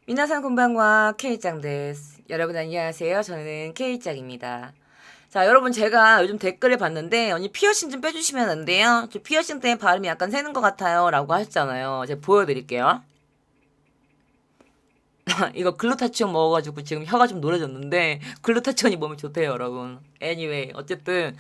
미나상 곤방와 케이짱 데스. 여러분 안녕하세요. 저는 케이짱입니다. 자, 여러분 제가 요즘 댓글을 봤는데 언니 피어싱 좀 빼주시면 안 돼요? 저 피어싱 때문에 발음이 약간 새는 것 같아요 라고 하셨잖아요. 제가 보여드릴게요. 이거 글루타치온 먹어가지고 지금 혀가 좀 노래졌는데 글루타치온이 몸에 좋대요 여러분. Anyway 어쨌든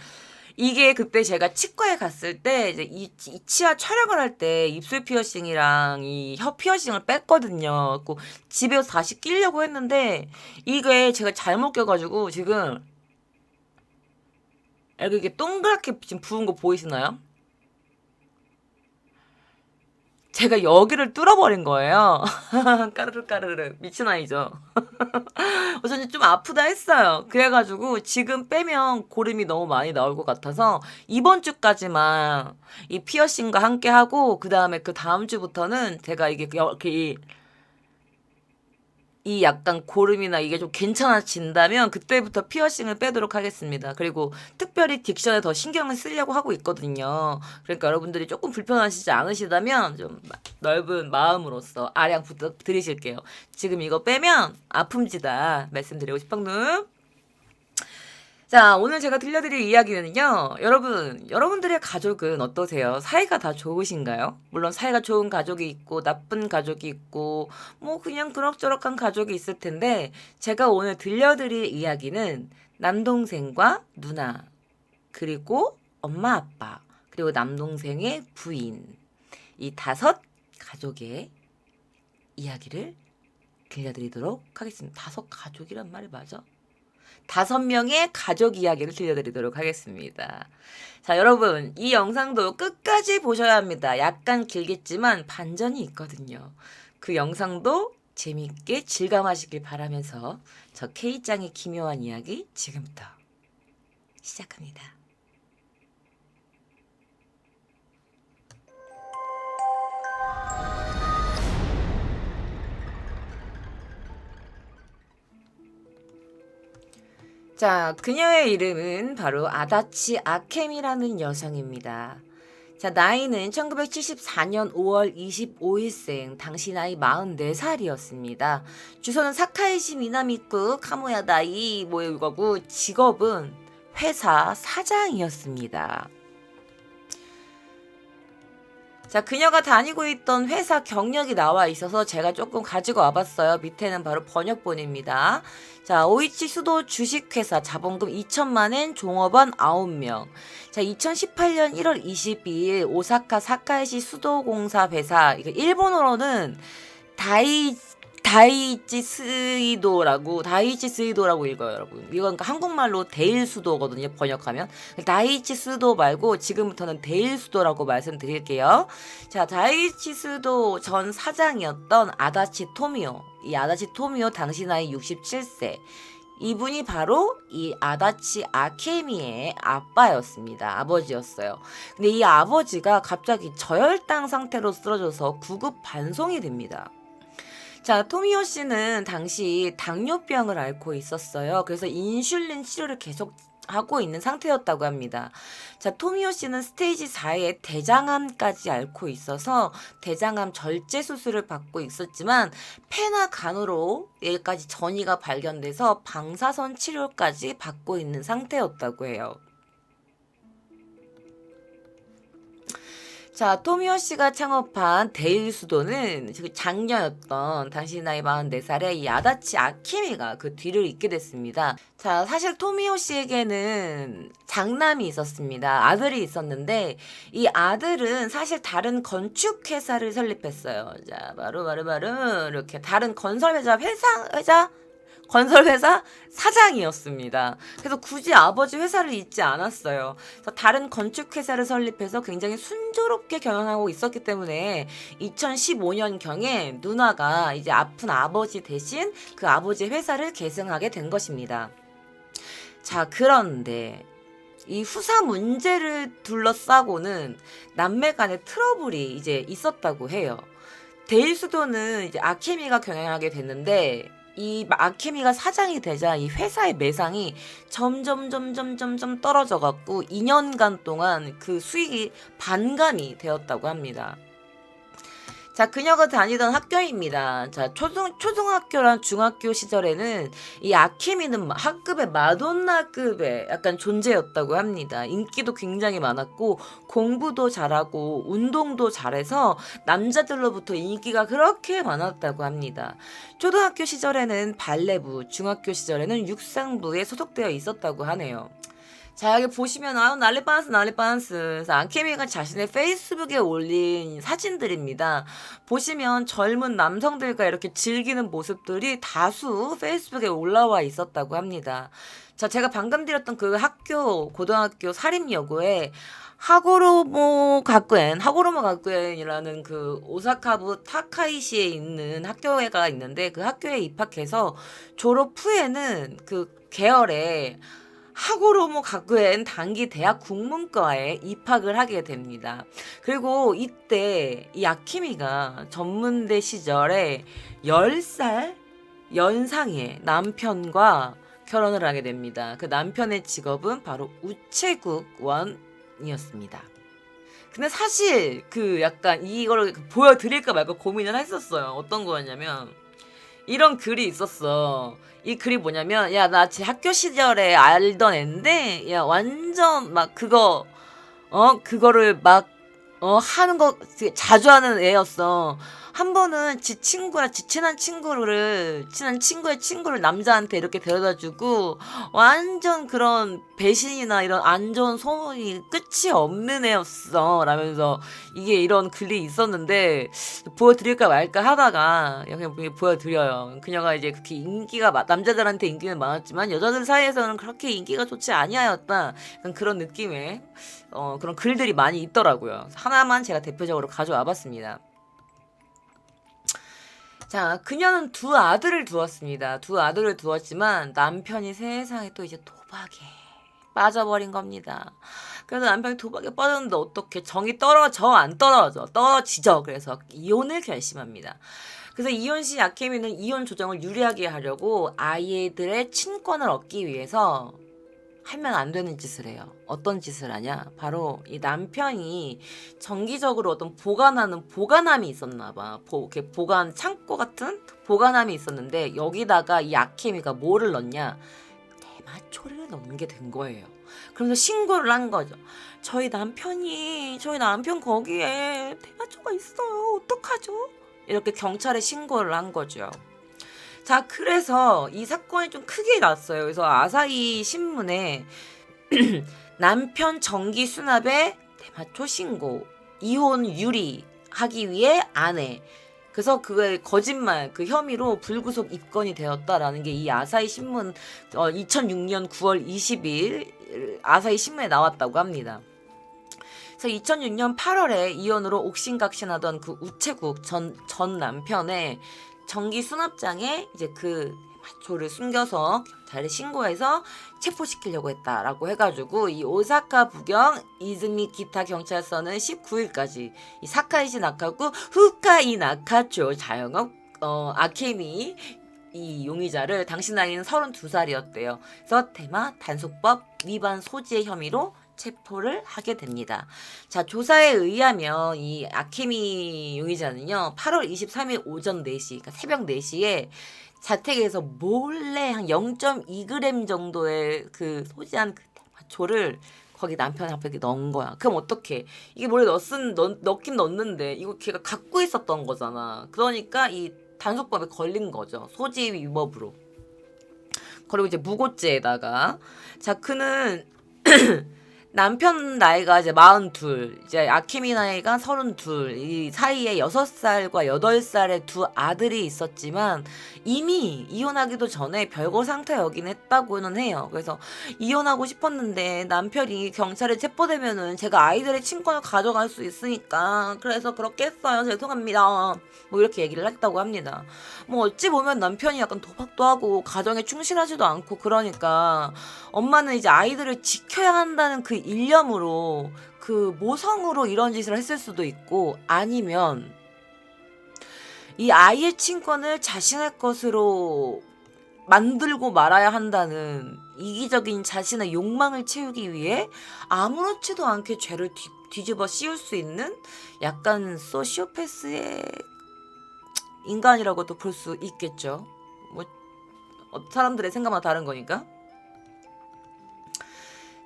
이게 그때 제가 치과에 갔을 때 이제 이 치아 촬영을 할 때 입술 피어싱이랑 이 혀 피어싱을 뺐거든요. 그 집에서 다시 끼려고 했는데 이게 제가 잘못 껴가지고 지금 이렇게 동그랗게 지금 부은 거 보이시나요? 제가 여기를 뚫어버린 거예요. 까르르 까르르 미친 아이죠. 저는 좀 아프다 했어요. 그래가지고 지금 빼면 고름이 너무 많이 나올 것 같아서 이번 주까지만 이 피어싱과 함께 하고 그 다음에 그 다음 주부터는 제가 이게 이렇게 이 약간 고름이나 이게 좀 괜찮아진다면 그때부터 피어싱을 빼도록 하겠습니다. 그리고 특별히 딕션에 더 신경을 쓰려고 하고 있거든요. 그러니까 여러분들이 조금 불편하시지 않으시다면 좀 넓은 마음으로서 아량 부탁드리실게요. 지금 이거 빼면 아픔지다 말씀드리고 싶었누. 자, 오늘 제가 들려드릴 이야기는요. 여러분들의 가족은 어떠세요? 사이가 다 좋으신가요? 물론 사이가 좋은 가족이 있고 나쁜 가족이 있고 뭐 그냥 그럭저럭한 가족이 있을 텐데 제가 오늘 들려드릴 이야기는 남동생과 누나 그리고 엄마 아빠 그리고 남동생의 부인 이 5가족의 이야기를 들려드리도록 하겠습니다. 5가족이란 말이 맞아? 5명의 가족 이야기를 들려드리도록 하겠습니다. 자, 여러분, 이 영상도 끝까지 보셔야 합니다. 약간 길겠지만 반전이 있거든요. 그 영상도 재밌게 즐감하시길 바라면서 저 K짱의 기묘한 이야기 지금부터 시작합니다. 자, 그녀의 이름은 바로 아다치 아케미라는 여성입니다. 자, 나이는 1974년 5월 25일생, 당시 나이 44살이었습니다. 주소는 사카이시 미나미쿠 카모야다이 이거고 직업은 회사 사장이었습니다. 자, 그녀가 다니고 있던 회사 경력이 나와 있어서 제가 조금 가지고 와봤어요. 밑에는 바로 번역본입니다. 자, 오이치 수도 주식회사 자본금 2천만엔 종업원 9명. 자, 2018년 1월 22일 오사카 사카이시 수도공사 회사, 이거 일본어로는 다이치 스이도라고 읽어요, 여러분. 이건 그러니까 한국말로 대일수도거든요, 번역하면. 다이치 수도 말고 지금부터는 대일수도라고 말씀드릴게요. 자, 다이치 수도 전 사장이었던 아다치 토미오. 이 아다치 토미오 당시 나이 67세. 이분이 바로 이 아다치 아케미의 아빠였습니다. 아버지였어요. 근데 이 아버지가 갑자기 저혈당 상태로 쓰러져서 구급 반송이 됩니다. 자, 토미오 씨는 당시 당뇨병을 앓고 있었어요. 그래서 인슐린 치료를 계속 하고 있는 상태였다고 합니다. 자, 토미오 씨는 스테이지 4의 대장암까지 앓고 있어서 대장암 절제 수술을 받고 있었지만 폐나 간으로 여기까지 전이가 발견돼서 방사선 치료까지 받고 있는 상태였다고 해요. 자, 토미오 씨가 창업한 데일수도는 장녀였던 당시 나이 44살의 이 아다치 아키미가 그 뒤를 잇게 됐습니다. 자, 사실 토미오 씨에게는 장남이 있었습니다. 아들이 있었는데 이 아들은 사실 다른 건축 회사를 설립했어요. 자, 바로 이렇게 다른 건설 회사 건설회사 사장이었습니다. 그래서 굳이 아버지 회사를 잇지 않았어요. 그래서 다른 건축회사를 설립해서 굉장히 순조롭게 경영하고 있었기 때문에 2015년경에 누나가 이제 아픈 아버지 대신 그 아버지 회사를 계승하게 된 것입니다. 자, 그런데 이 후사 문제를 둘러싸고는 남매 간의 트러블이 이제 있었다고 해요. 데일수도는 이제 아케미가 경영하게 됐는데 이 아케미가 사장이 되자 이 회사의 매상이 점점 떨어져 갖고 2년간 동안 그 수익이 반감이 되었다고 합니다. 자, 그녀가 다니던 학교입니다. 자, 초등학교랑 중학교 시절에는 이 아케미는 학급의 마돈나급의 약간 존재였다고 합니다. 인기도 굉장히 많았고, 공부도 잘하고, 운동도 잘해서 남자들로부터 인기가 그렇게 많았다고 합니다. 초등학교 시절에는 발레부, 중학교 시절에는 육상부에 소속되어 있었다고 하네요. 자, 여기 보시면 난리 빤스 난리 빤스. 그래서 아케미가 자신의 페이스북에 올린 사진들입니다. 보시면 젊은 남성들과 이렇게 즐기는 모습들이 다수 페이스북에 올라와 있었다고 합니다. 자, 제가 방금 드렸던 그 학교 고등학교 사립여고에 하고로모 가쿠엔이라는 그 오사카부 타카이시에 있는 학교가 있는데, 그 학교에 입학해서 졸업 후에는 그 계열에 하고로모 가쿠엔 단기 대학 국문과에 입학을 하게 됩니다. 그리고 이때 이 아키미가 전문대 시절에 10살 연상의 남편과 결혼을 하게 됩니다. 그 남편의 직업은 바로 우체국원이었습니다. 근데 사실 그 약간 이걸 보여드릴까 말까 고민을 했었어요. 어떤 거였냐면 이런 글이 있었어. 이 글이 뭐냐면, 야, 나 제 학교 시절에 알던 앤데, 야, 완전 막 그거를 막, 하는 거 되게 자주 하는 애였어. 한 번은 지 친한 친구의 친구를 남자한테 이렇게 데려다 주고, 완전 그런 배신이나 이런 안 좋은 소문이 끝이 없는 애였어. 라면서 이게 이런 글이 있었는데, 보여드릴까 말까 하다가 그냥 보여드려요. 그녀가 이제 그렇게 남자들한테 인기는 많았지만 여자들 사이에서는 그렇게 인기가 좋지 아니하였다. 그런 느낌의 그런 글들이 많이 있더라고요. 하나만 제가 대표적으로 가져와 봤습니다. 자, 그녀는 두 아들을 두었습니다. 두 아들을 두었지만 남편이 세상에 또 이제 도박에 빠져버린 겁니다. 그래서 남편이 도박에 빠졌는데 어떻게 정이 떨어져? 안 떨어져? 떨어지죠. 그래서 이혼을 결심합니다. 그래서 이혼시 아케미는 이혼 조정을 유리하게 하려고 아이들의 친권을 얻기 위해서 하면 안 되는 짓을 해요. 어떤 짓을 하냐? 바로 이 남편이 정기적으로 어떤 보관함이 있었나 봐. 이렇게 보관 창고 같은 보관함이 있었는데, 여기다가 이 아케미가 뭐를 넣냐? 대마초를 넣는 게 된 거예요. 그래서 신고를 한 거죠. 저희 남편 거기에 대마초가 있어요. 어떡하죠? 이렇게 경찰에 신고를 한 거죠. 자, 그래서 이 사건이 좀 크게 났어요. 그래서 아사히 신문에 남편 정기 수납에 대마초 신고, 이혼 유리하기 위해 아내. 그래서 그의 거짓말, 그 혐의로 불구속 입건이 되었다라는 게 이 아사히 신문 2006년 9월 20일 아사히 신문에 나왔다고 합니다. 그래서 2006년 8월에 이혼으로 옥신각신하던 그 우체국 전 남편의 정기 수납장에 이제 그 마초를 숨겨서 경찰에 신고해서 체포시키려고 했다라고 해가지고, 이 오사카 부경 이즈미 기타 경찰서는 19일까지 이 사카이시 나카구 후카이 나카초 자영업 아케미 이 용의자를, 당시 나이는 32살이었대요. 그래서 대마 단속법 위반 소지의 혐의로 체포를 하게 됩니다. 자, 조사에 의하면 이 아케미 용의자는요, 8월 23일 오전 4시, 그러니까 새벽 4시에 자택에서 몰래 한 0.2g 정도의 그 소지한 그 대마초를 거기 남편 앞에 넣은 거야. 그럼 어떡해? 이게 몰래 넣긴 넣었는데 이거 걔가 갖고 있었던 거잖아. 그러니까 이 단속법에 걸린 거죠. 소지 위법으로. 그리고 이제 무고죄에다가, 자, 그는 남편 나이가 이제 42, 이제 아케미 나이가 32, 이 사이에 6살과 8살의 두 아들이 있었지만 이미 이혼하기도 전에 별거 상태여긴 했다고는 해요. 그래서 이혼하고 싶었는데 남편이 경찰에 체포되면은 제가 아이들의 친권을 가져갈 수 있으니까 그래서 그렇게 했어요. 죄송합니다. 뭐 이렇게 얘기를 했다고 합니다. 뭐 어찌 보면 남편이 약간 도박도 하고 가정에 충실하지도 않고, 그러니까 엄마는 이제 아이들을 지켜야 한다는 그 일념으로, 그 모성으로 이런 짓을 했을 수도 있고, 아니면 이 아이의 친권을 자신의 것으로 만들고 말아야 한다는 이기적인 자신의 욕망을 채우기 위해 아무렇지도 않게 죄를 뒤집어 씌울 수 있는 약간 소시오패스의 인간이라고도 볼 수 있겠죠. 뭐 사람들의 생각만 다른 거니까.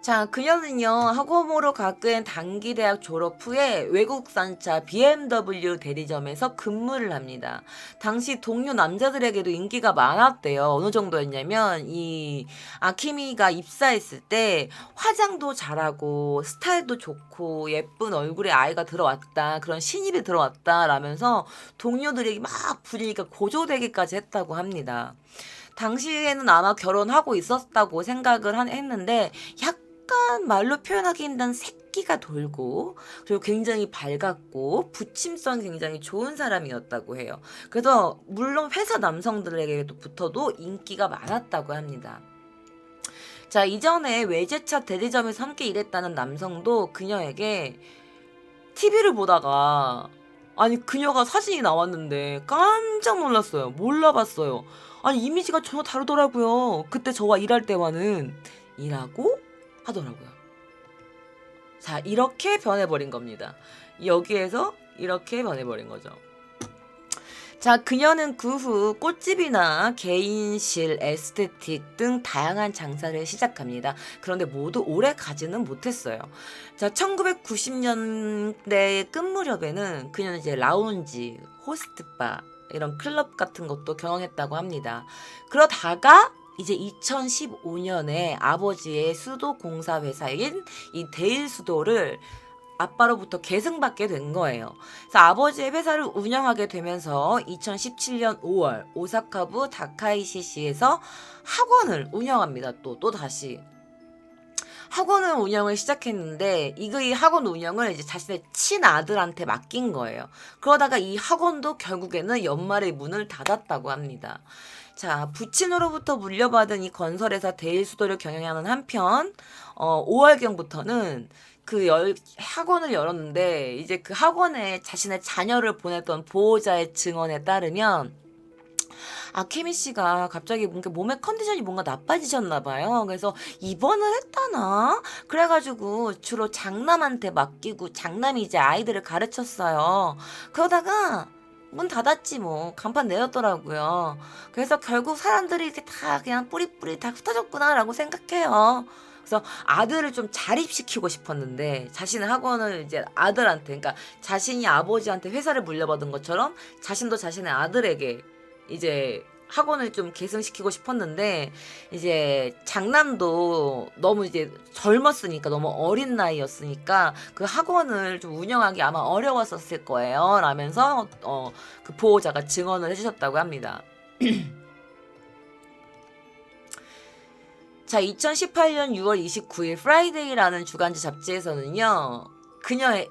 자, 그녀는요, 학원으로 가끈 단기 대학 졸업 후에 외국산차 BMW 대리점에서 근무를 합니다. 당시 동료 남자들에게도 인기가 많았대요. 어느 정도였냐면, 이 아키미가 입사했을 때 화장도 잘하고, 스타일도 좋고, 예쁜 얼굴에 아이가 들어왔다, 그런 신입이 들어왔다, 라면서 동료들에게 막 분위기가 고조되기까지 했다고 합니다. 당시에는 아마 결혼하고 있었다고 생각을 했는데, 약간 말로 표현하기 힘든 새끼가 돌고, 그리고 굉장히 밝았고 부침성 굉장히 좋은 사람이었다고 해요. 그래서 물론 회사 남성들에게도 붙어도 인기가 많았다고 합니다. 자, 이전에 외제차 대리점에서 함께 일했다는 남성도 그녀에게 TV를 보다가, 아니 그녀가 사진이 나왔는데 깜짝 놀랐어요. 몰라봤어요. 아니 이미지가 전혀 다르더라고요. 그때 저와 일할 때와는, 이라고 하더라고요. 자, 이렇게 변해버린 겁니다. 여기에서 이렇게 변해버린 거죠. 자, 그녀는 그 후 꽃집이나 개인실, 에스테틱 등 다양한 장사를 시작합니다. 그런데 모두 오래 가지는 못했어요. 자, 1990년대 끝 무렵에는 그녀는 이제 라운지, 호스트바, 이런 클럽 같은 것도 경영했다고 합니다. 그러다가 이제 2015년에 아버지의 수도 공사 회사인 이 데일수도를 아빠로부터 계승받게 된 거예요. 그래서 아버지의 회사를 운영하게 되면서 2017년 5월 오사카부 다카이시시에서 학원을 운영합니다. 또 다시 학원을 운영을 시작했는데, 이 학원 운영을 이제 자신의 친아들한테 맡긴 거예요. 그러다가 이 학원도 결국에는 연말에 문을 닫았다고 합니다. 자, 부친으로부터 물려받은 이 건설회사 데일수도를 경영하는 한편 5월경부터는 학원을 열었는데, 이제 그 학원에 자신의 자녀를 보냈던 보호자의 증언에 따르면 아케미 씨가 갑자기 뭔가 몸의 컨디션이 뭔가 나빠지셨나 봐요. 그래서 입원을 했다나? 그래가지고 주로 장남한테 맡기고 장남이 이제 아이들을 가르쳤어요. 그러다가 문 닫았지 뭐. 간판 내렸더라고요. 그래서 결국 사람들이 이렇게 다 그냥 뿌리뿌리 다 흩어졌구나라고 생각해요. 그래서 아들을 좀 자립시키고 싶었는데, 자신의 학원을 이제 아들한테, 그러니까 자신이 아버지한테 회사를 물려받은 것처럼 자신도 자신의 아들에게 이제 학원을 좀 계승시키고 싶었는데, 이제 장남도 너무 이제 젊었으니까, 너무 어린 나이였으니까 그 학원을 좀 운영하기 아마 어려웠었을 거예요 라면서 그 보호자가 증언을 해주셨다고 합니다. 자, 2018년 6월 29일 프라이데이라는 주간지 잡지에서는요, 그녀의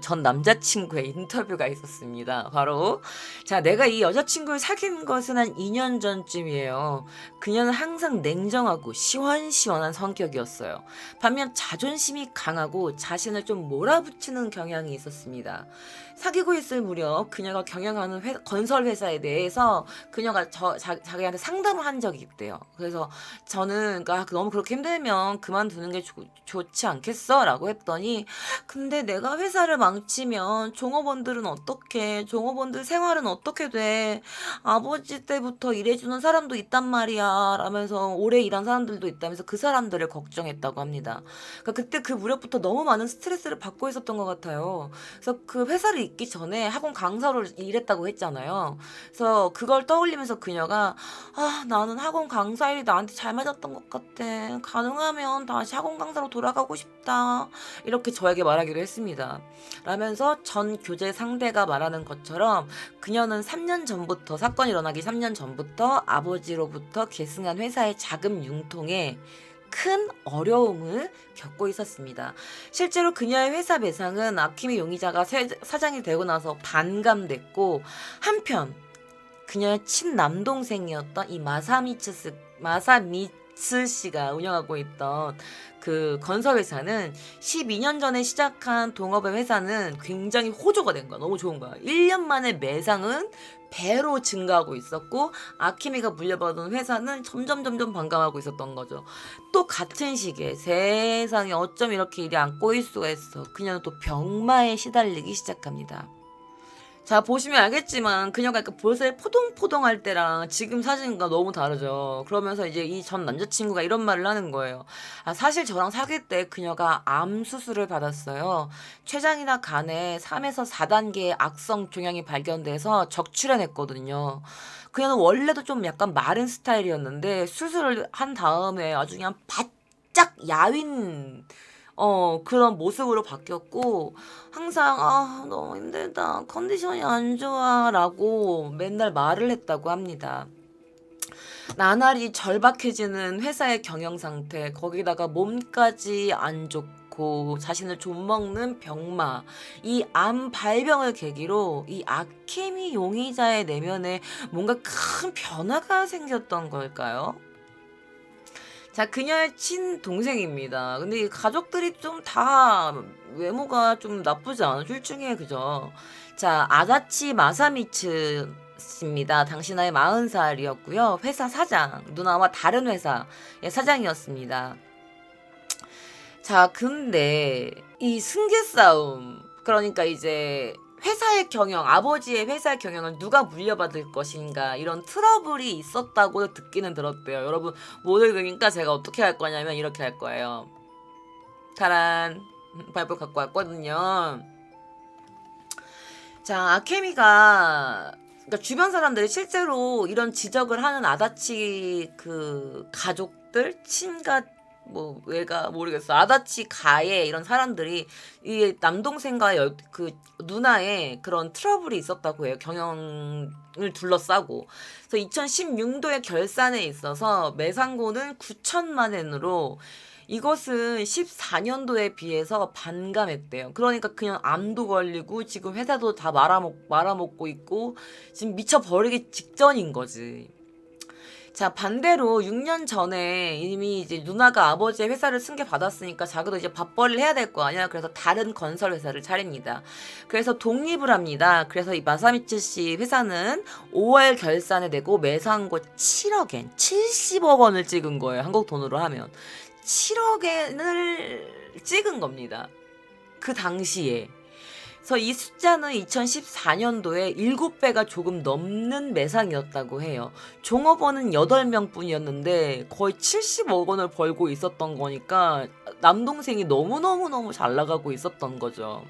전 남자친구의 인터뷰가 있었습니다. 바로, 자, 내가 이 여자친구를 사귄 것은 한 2년 전쯤이에요. 그녀는 항상 냉정하고 시원시원한 성격이었어요. 반면 자존심이 강하고 자신을 좀 몰아붙이는 경향이 있었습니다. 사귀고 있을 무렵 그녀가 경영하는 건설 회사에 대해서 그녀가 자기한테 상담을 한 적이 있대요. 그래서 저는 너무 그렇게 힘들면 그만두는 게 좋지 않겠어? 라고 했더니, 근데 내가 회사를 망치면 종업원들은 어떻게, 종업원들 생활은 어떻게 돼? 아버지 때부터 일해주는 사람도 있단 말이야 라면서, 오래 일한 사람들도 있다면서 그 사람들을 걱정했다고 합니다. 그러니까 그때 그 무렵부터 너무 많은 스트레스를 받고 있었던 것 같아요. 그래서 그 회사를 있기 전에 학원 강사로 일했다고 했잖아요. 그래서 그걸 떠올리면서 그녀가, 나는 학원 강사 일이 나한테 잘 맞았던 것 같아. 가능하면 다시 학원 강사로 돌아가고 싶다. 이렇게 저에게 말하기로 했습니다. 라면서 전 교제 상대가 말하는 것처럼 그녀는 사건이 일어나기 3년 전부터 아버지로부터 계승한 회사의 자금 융통에 큰 어려움을 겪고 있었습니다. 실제로 그녀의 회사 배상은 아키미 용의자가 사장이 되고 나서 반감됐고, 한편 그녀의 친남동생이었던 이 마사미츠 씨가 운영하고 있던 그 건설회사는 12년 전에 시작한 동업의 회사는 굉장히 호조가 된 거야. 너무 좋은 거야. 1년 만에 매상은 배로 증가하고 있었고, 아키미가 물려받은 회사는 점점 반감하고 있었던 거죠. 또 같은 시기에 세상에 어쩜 이렇게 일이 안 꼬일 수가 있어. 그녀는 또 병마에 시달리기 시작합니다. 자, 보시면 알겠지만 그녀가 약간 볼살 포동포동할 때랑 지금 사진과 너무 다르죠. 그러면서 이제 이 전 남자친구가 이런 말을 하는 거예요. 아, 사실 저랑 사귈 때 그녀가 암 수술을 받았어요. 췌장이나 간에 3에서 4단계의 악성 종양이 발견돼서 적출해냈거든요. 그녀는 원래도 좀 약간 마른 스타일이었는데 수술을 한 다음에 아주 그냥 바짝 야윈 그런 모습으로 바뀌었고, 항상, 아, 너무 힘들다. 컨디션이 안 좋아. 라고 맨날 말을 했다고 합니다. 나날이 절박해지는 회사의 경영 상태, 거기다가 몸까지 안 좋고, 자신을 좀먹는 병마, 이 암 발병을 계기로 이 아케미 용의자의 내면에 뭔가 큰 변화가 생겼던 걸까요? 자, 그녀의 친동생입니다. 근데 이 가족들이 좀 다 외모가 좀 나쁘지 않아. 둘 중에 그죠. 자, 아다치 마사미츠 입니다. 당시 나이 40살이었고요. 회사 사장, 누나와 다른 회사의 사장이었습니다. 자, 근데 이 승계 싸움, 그러니까 이제 회사의 경영, 아버지의 회사의 경영을 누가 물려받을 것인가 이런 트러블이 있었다고 듣기는 들었대요. 여러분 못 읽으니까 제가 어떻게 할 거냐면 이렇게 할 거예요. 타란 발표 갖고 왔거든요. 자, 아케미가 그러니까 주변 사람들이 실제로 이런 지적을 하는 아다치 그 가족들, 친가 뭐 왜가 모르겠어. 아다치 가에 이런 사람들이 이 남동생과 그 누나의 그런 트러블이 있었다고 해요. 경영을 둘러싸고. 그래서 2016도의 결산에 있어서 매상고는 9천만 엔으로 이것은 14년도에 비해서 반감했대요. 그러니까 그냥 암도 걸리고 지금 회사도 다 말아먹고 있고 지금 미쳐버리기 직전인 거지. 자, 반대로 6년 전에 이미 이제 누나가 아버지의 회사를 승계받았으니까 자기도 이제 밥벌이를 해야 될 거 아니야. 그래서 다른 건설 회사를 차립니다. 그래서 독립을 합니다. 그래서 이 마사미츠 씨 회사는 5월 결산에 내고 매상고 7억엔, 70억 원을 찍은 거예요. 한국 돈으로 하면. 7억엔을 찍은 겁니다. 그 당시에. 그래서 이 숫자는 2014년도에 7배가 조금 넘는 매상이었다고 해요. 종업원은 8명 뿐이었는데 거의 70억 원을 벌고 있었던 거니까 남동생이 너무너무너무 잘 나가고 있었던 거죠.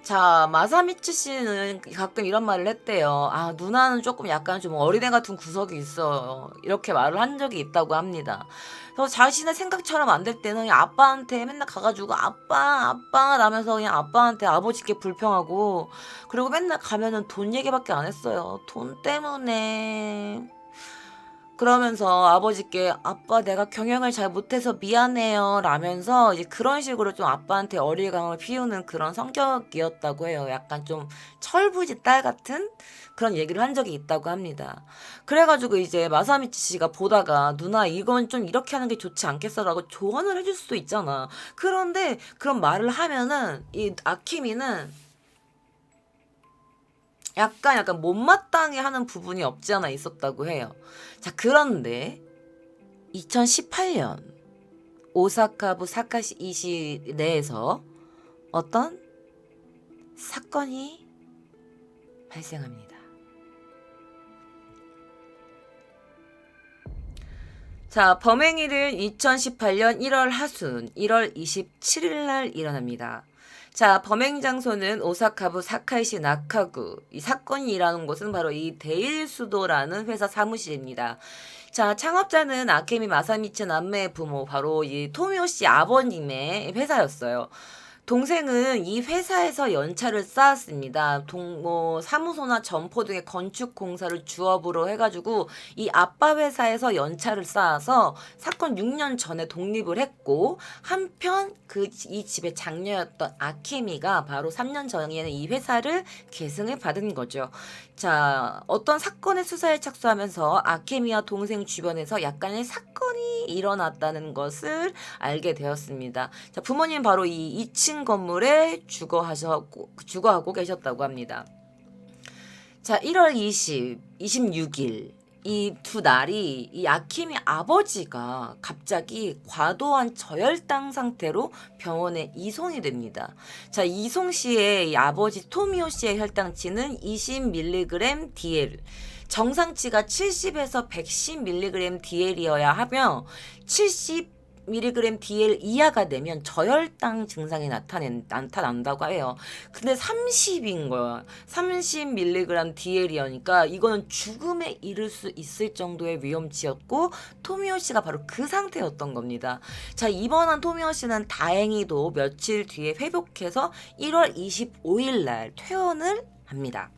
자, 마사미츠 씨는 가끔 이런 말을 했대요. 아, 누나는 조금 약간 좀 어린애 같은 구석이 있어요. 이렇게 말을 한 적이 있다고 합니다. 그래서 자신의 생각처럼 안 될 때는 그냥 아빠한테 맨날 가가지고 아빠 라면서 그냥 아빠한테 아버지께 불평하고, 그리고 맨날 가면은 돈 얘기밖에 안 했어요. 돈 때문에. 그러면서 아버지께 아빠 내가 경영을 잘 못해서 미안해요 라면서 이제 그런 식으로 좀 아빠한테 어리광을 피우는 그런 성격이었다고 해요. 약간 좀 철부지 딸 같은 그런 얘기를 한 적이 있다고 합니다. 그래가지고 이제 마사미치 씨가 보다가 누나 이건 좀 이렇게 하는 게 좋지 않겠어라고 조언을 해줄 수도 있잖아. 그런데 그런 말을 하면은 이 아키미는 약간 못마땅해 하는 부분이 없지 않아 있었다고 해요. 자, 그런데 2018년 오사카부 사카시 이시 내에서 어떤 사건이 발생합니다. 자, 범행일은 2018년 1월 하순 1월 27일 날 일어납니다. 자, 범행 장소는 오사카부 사카이시 나카구. 이 사건이 일어난 곳은 바로 이 데일수도라는 회사 사무실입니다. 자, 창업자는 아케미 마사미츠 남매의 부모, 바로 이 토미오 씨 아버님의 회사였어요. 동생은 이 회사에서 연차를 쌓았습니다. 사무소나 점포 등의 건축 공사를 주업으로 해가지고 이 아빠 회사에서 연차를 쌓아서 사건 6년 전에 독립을 했고, 한편 이 집의 장녀였던 아케미가 바로 3년 전에는 이 회사를 계승을 받은 거죠. 자, 어떤 사건의 수사에 착수하면서 아케미와 동생 주변에서 약간의 사건이 일어났다는 것을 알게 되었습니다. 자, 부모님 바로 이 2층 건물에 주거하고 계셨다고 합니다. 자, 1월 26일 이 두 날이 이 아킴이 아버지가 갑자기 과도한 저혈당 상태로 병원에 이송이 됩니다. 자, 이송 시에 이 아버지 토미오 씨의 혈당치는 20mg DL, 정상치가 70에서 110mg DL이어야 하며 70mg DL 이하가 되면 저혈당 증상이 나타난다고 해요. 근데 30인 거야. 30mg DL이니까 이거는 죽음에 이를 수 있을 정도의 위험치였고 토미오 씨가 바로 그 상태였던 겁니다. 자, 입원한 토미오 씨는 다행히도 며칠 뒤에 회복해서 1월 25일 날 퇴원을 합니다.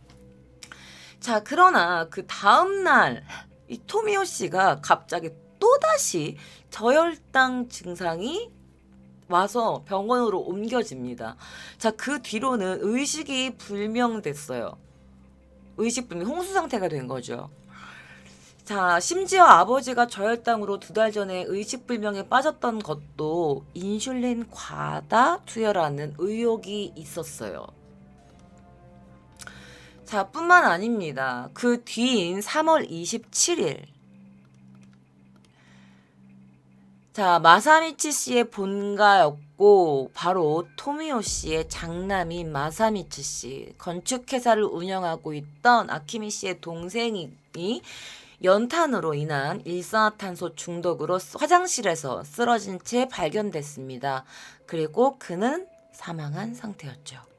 자, 그러나 그 다음날 이 토미오 씨가 갑자기 또다시 저혈당 증상이 와서 병원으로 옮겨집니다. 자, 그 뒤로는 의식이 불명됐어요. 의식불명, 홍수 상태가 된 거죠. 자, 심지어 아버지가 저혈당으로 2달 전에 의식불명에 빠졌던 것도 인슐린 과다 투여라는 의혹이 있었어요. 자, 뿐만 아닙니다. 그 뒤인 3월 27일. 자, 마사미치 씨의 본가였고 바로 토미오 씨의 장남인 마사미치 씨, 건축회사를 운영하고 있던 아키미 씨의 동생이 연탄으로 인한 일산화탄소 중독으로 화장실에서 쓰러진 채 발견됐습니다. 그리고 그는 사망한 상태였죠.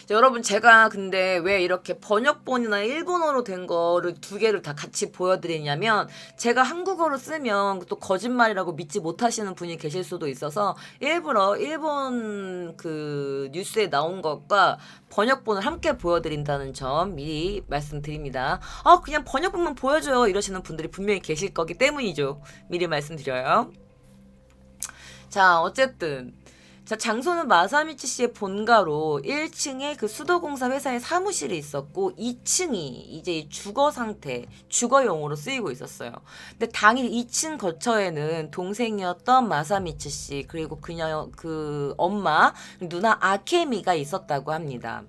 여러분, 제가 근데 왜 이렇게 번역본이나 일본어로 된 거를 두 개를 다 같이 보여드리냐면, 제가 한국어로 쓰면 또 거짓말이라고 믿지 못하시는 분이 계실 수도 있어서 일부러 일본 그 뉴스에 나온 것과 번역본을 함께 보여드린다는 점 미리 말씀드립니다. 아, 그냥 번역본만 보여줘요 이러시는 분들이 분명히 계실 거기 때문이죠. 미리 말씀드려요. 자, 어쨌든 자, 장소는 마사미치 씨의 본가로 1층에 그 수도공사 회사의 사무실이 있었고 2층이 이제 주거 상태, 주거용으로 쓰이고 있었어요. 근데 당일 2층 거처에는 동생이었던 마사미치 씨, 그리고 그녀 그 엄마, 누나 아케미가 있었다고 합니다.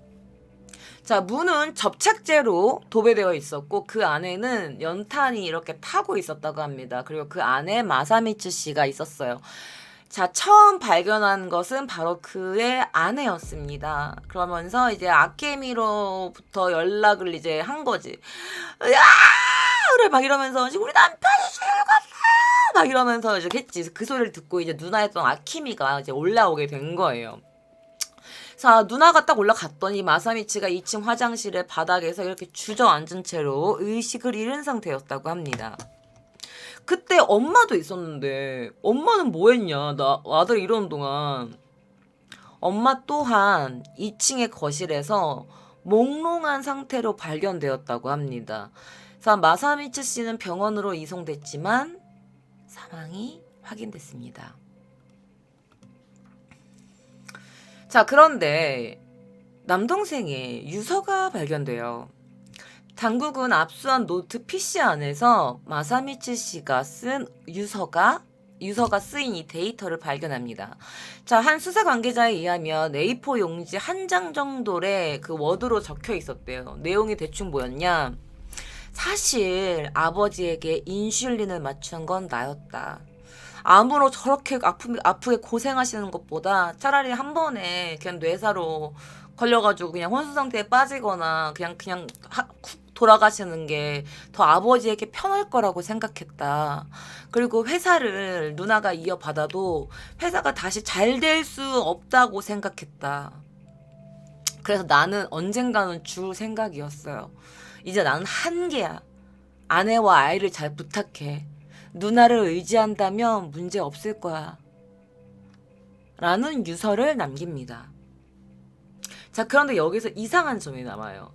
자, 문은 접착제로 도배되어 있었고 그 안에는 연탄이 이렇게 타고 있었다고 합니다. 그리고 그 안에 마사미치 씨가 있었어요. 자, 처음 발견한 것은 바로 그의 아내였습니다. 그러면서 이제 아케미로부터 연락을 이제 한 거지. 야! 그래 막 이러면서 우리 남편이 죽었어! 막 이러면서 이제 했지. 그 소리를 듣고 이제 누나였던 아키미가 이제 올라오게 된 거예요. 자, 누나가 딱 올라갔더니 마사미치가 2층 화장실의 바닥에서 이렇게 주저앉은 채로 의식을 잃은 상태였다고 합니다. 그때 엄마도 있었는데 엄마는 뭐 했냐? 나 아들 이러는 동안 엄마 또한 2층의 거실에서 몽롱한 상태로 발견되었다고 합니다. 그래서 마사미츠 씨는 병원으로 이송됐지만 사망이 확인됐습니다. 자, 그런데 남동생의 유서가 발견돼요. 당국은 압수한 노트 PC 안에서 마사미치 씨가 쓴 유서가 쓰인 이 데이터를 발견합니다. 자, 한 수사 관계자에 의하면 A4 용지 한 장 정도의 그 워드로 적혀 있었대요. 내용이 대충 뭐였냐? 사실 아버지에게 인슐린을 맞춘 건 나였다. 암으로 저렇게 아프게 고생하시는 것보다 차라리 한 번에 그냥 뇌사로 걸려가지고 그냥 혼수 상태에 빠지거나 그냥 돌아가시는 게 더 아버지에게 편할 거라고 생각했다. 그리고 회사를 누나가 이어받아도 회사가 다시 잘 될 수 없다고 생각했다. 그래서 나는 언젠가는 줄 생각이었어요. 이제 나는 한계야. 아내와 아이를 잘 부탁해. 누나를 의지한다면 문제 없을 거야. 라는 유서를 남깁니다. 자, 그런데 여기서 이상한 점이 남아요.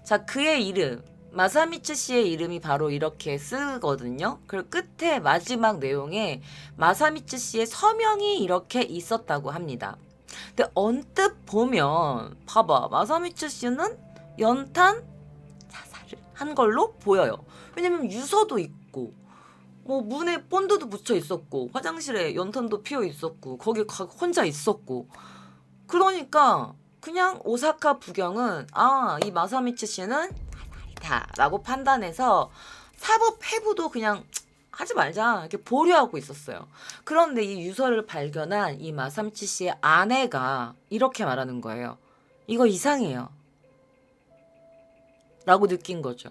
자, 그의 이름, 마사미츠 씨의 이름이 바로 이렇게 쓰거든요. 그리고 끝에 마지막 내용에 마사미츠 씨의 서명이 이렇게 있었다고 합니다. 근데 언뜻 보면 봐봐, 마사미츠 씨는 연탄 자살을 한 걸로 보여요. 왜냐면 유서도 있고 뭐 문에 본드도 붙여 있었고 화장실에 연탄도 피어 있었고 거기 혼자 있었고, 그러니까 그냥 오사카 부경은 이 마사미치 씨는 않다라고 판단해서 사법 회부도 그냥 하지 말자 이렇게 보류하고 있었어요. 그런데 이 유서를 발견한 이 마삼치 씨의 아내가 이렇게 말하는 거예요. 이거 이상해요. 라고 느낀 거죠.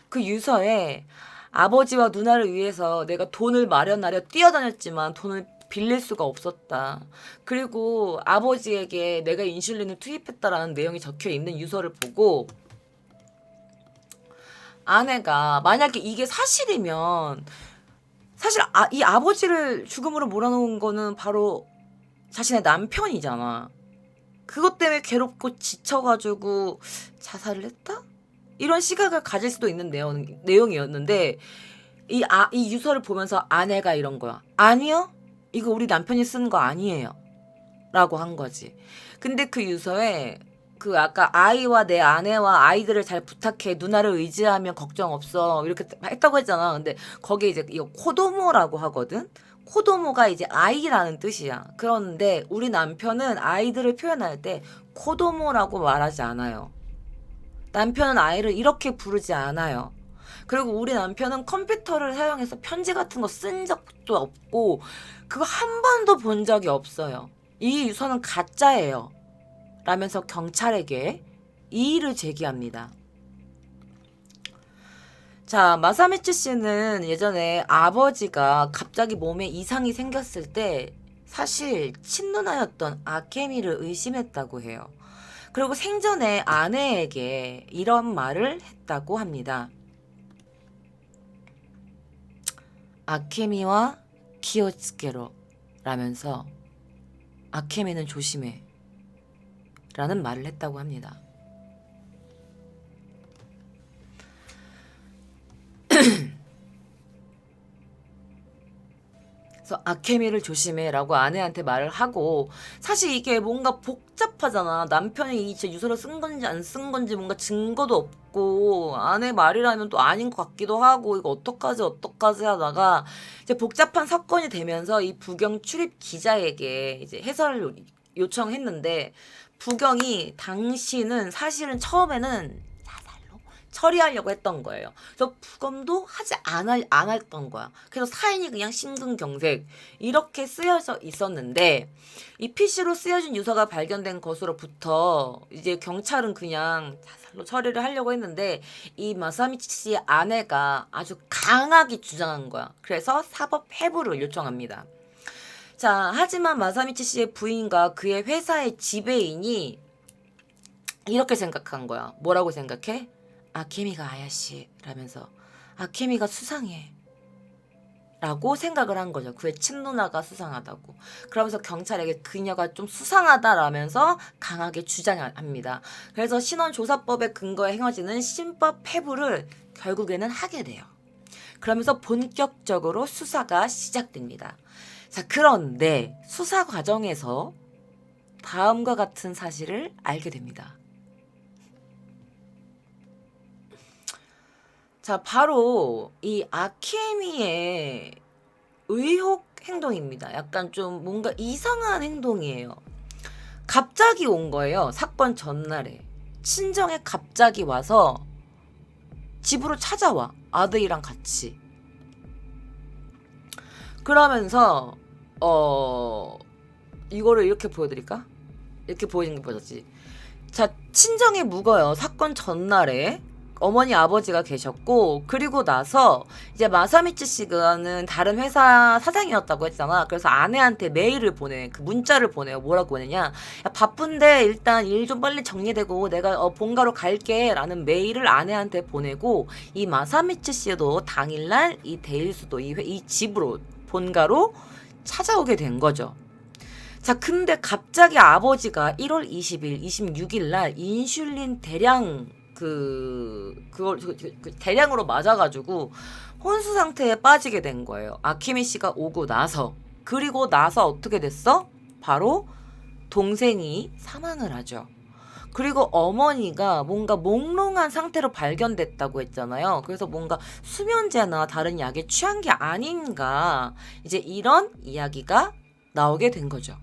그 유서에 아버지와 누나를 위해서 내가 돈을 마련하려 뛰어다녔지만 돈을 빌릴 수가 없었다. 그리고 아버지에게 내가 인슐린을 투입했다라는 내용이 적혀 있는 유서를 보고 아내가 만약에 이게 사실이면 사실 이 아버지를 죽음으로 몰아놓은 거는 바로 자신의 남편이잖아. 그것 때문에 괴롭고 지쳐가지고 자살을 했다? 이런 시각을 가질 수도 있는 내용이었는데 이 유서를 보면서 아내가 이런 거야. 아니요. 이거 우리 남편이 쓴 거 아니에요. 라고 한 거지. 근데 그 유서에 그 아까 아이와 내 아내와 아이들을 잘 부탁해. 누나를 의지하면 걱정 없어. 이렇게 했다고 했잖아. 근데 거기에 이제 이거 코도모라고 하거든. 코도모가 이제 아이라는 뜻이야. 그런데 우리 남편은 아이들을 표현할 때 코도모라고 말하지 않아요. 남편은 아이를 이렇게 부르지 않아요. 그리고 우리 남편은 컴퓨터를 사용해서 편지 같은 거 쓴 적도 없고 그거 한 번도 본 적이 없어요. 이 유서는 가짜예요. 라면서 경찰에게 이의를 제기합니다. 자, 마사미치 씨는 예전에 아버지가 갑자기 몸에 이상이 생겼을 때 사실 친누나였던 아케미를 의심했다고 해요. 그리고 생전에 아내에게 이런 말을 했다고 합니다. 아케미와 키오츠케로 라면서 아케미는 조심해 라는 말을 했다고 합니다. 그래서 아케미를 조심해라고 아내한테 말을 하고 사실 이게 뭔가 복잡하잖아. 남편이 진짜 유서를 쓴 건지 안 쓴 건지 뭔가 증거도 없고 아내 말이라면 또 아닌 것 같기도 하고 이거 어떡하지 하다가 이제 복잡한 사건이 되면서 이 부경 출입 기자에게 이제 해설을 요청했는데 부경이 당신은 사실은 처음에는 처리하려고 했던 거예요. 그래서 부검도 하지 안 했던 거야. 그래서 사인이 그냥 심근경색 이렇게 쓰여져 있었는데 이 PC로 쓰여진 유서가 발견된 것으로부터 이제 경찰은 그냥 자살로 처리를 하려고 했는데 이 마사미치 씨의 아내가 아주 강하게 주장한 거야. 그래서 사법 회부를 요청합니다. 자, 하지만 마사미치 씨의 부인과 그의 회사의 지배인이 이렇게 생각한 거야. 뭐라고 생각해? 아케미가 아야시 라면서 아케미가 수상해 라고 생각을 한 거죠. 그의 친누나가 수상하다고. 그러면서 경찰에게 그녀가 좀 수상하다라면서 강하게 주장합니다. 그래서 신원조사법에 근거해 행해지는 신법 회부를 결국에는 하게 돼요. 그러면서 본격적으로 수사가 시작됩니다. 자, 그런데 수사 과정에서 다음과 같은 사실을 알게 됩니다. 자, 바로 이 아케미의 의혹 행동입니다. 약간 좀 뭔가 이상한 행동이에요. 갑자기 온 거예요. 사건 전날에. 친정에 갑자기 와서 집으로 찾아와. 아들이랑 같이. 그러면서 이거를 이렇게 보여드릴까? 이렇게 보이는 게 보였지. 자, 친정에 묵어요. 사건 전날에. 어머니 아버지가 계셨고 그리고 나서 이제 마사미치 씨가는 다른 회사 사장이었다고 했잖아. 그래서 아내한테 메일을 보내. 그 문자를 보내요. 뭐라고 보내냐? 야, 바쁜데 일단 일 좀 빨리 정리되고 내가 본가로 갈게 라는 메일을 아내한테 보내고 이 마사미치 씨도 당일날 이 데일수도 이 집으로 본가로 찾아오게 된 거죠. 자, 근데 갑자기 아버지가 1월 20일, 26일 날 인슐린 그걸 대량으로 맞아가지고 혼수 상태에 빠지게 된 거예요. 아케미 씨가 오고 나서. 그리고 나서 어떻게 됐어? 바로 동생이 사망을 하죠. 그리고 어머니가 뭔가 몽롱한 상태로 발견됐다고 했잖아요. 그래서 뭔가 수면제나 다른 약에 취한 게 아닌가 이제 이런 이야기가 나오게 된 거죠.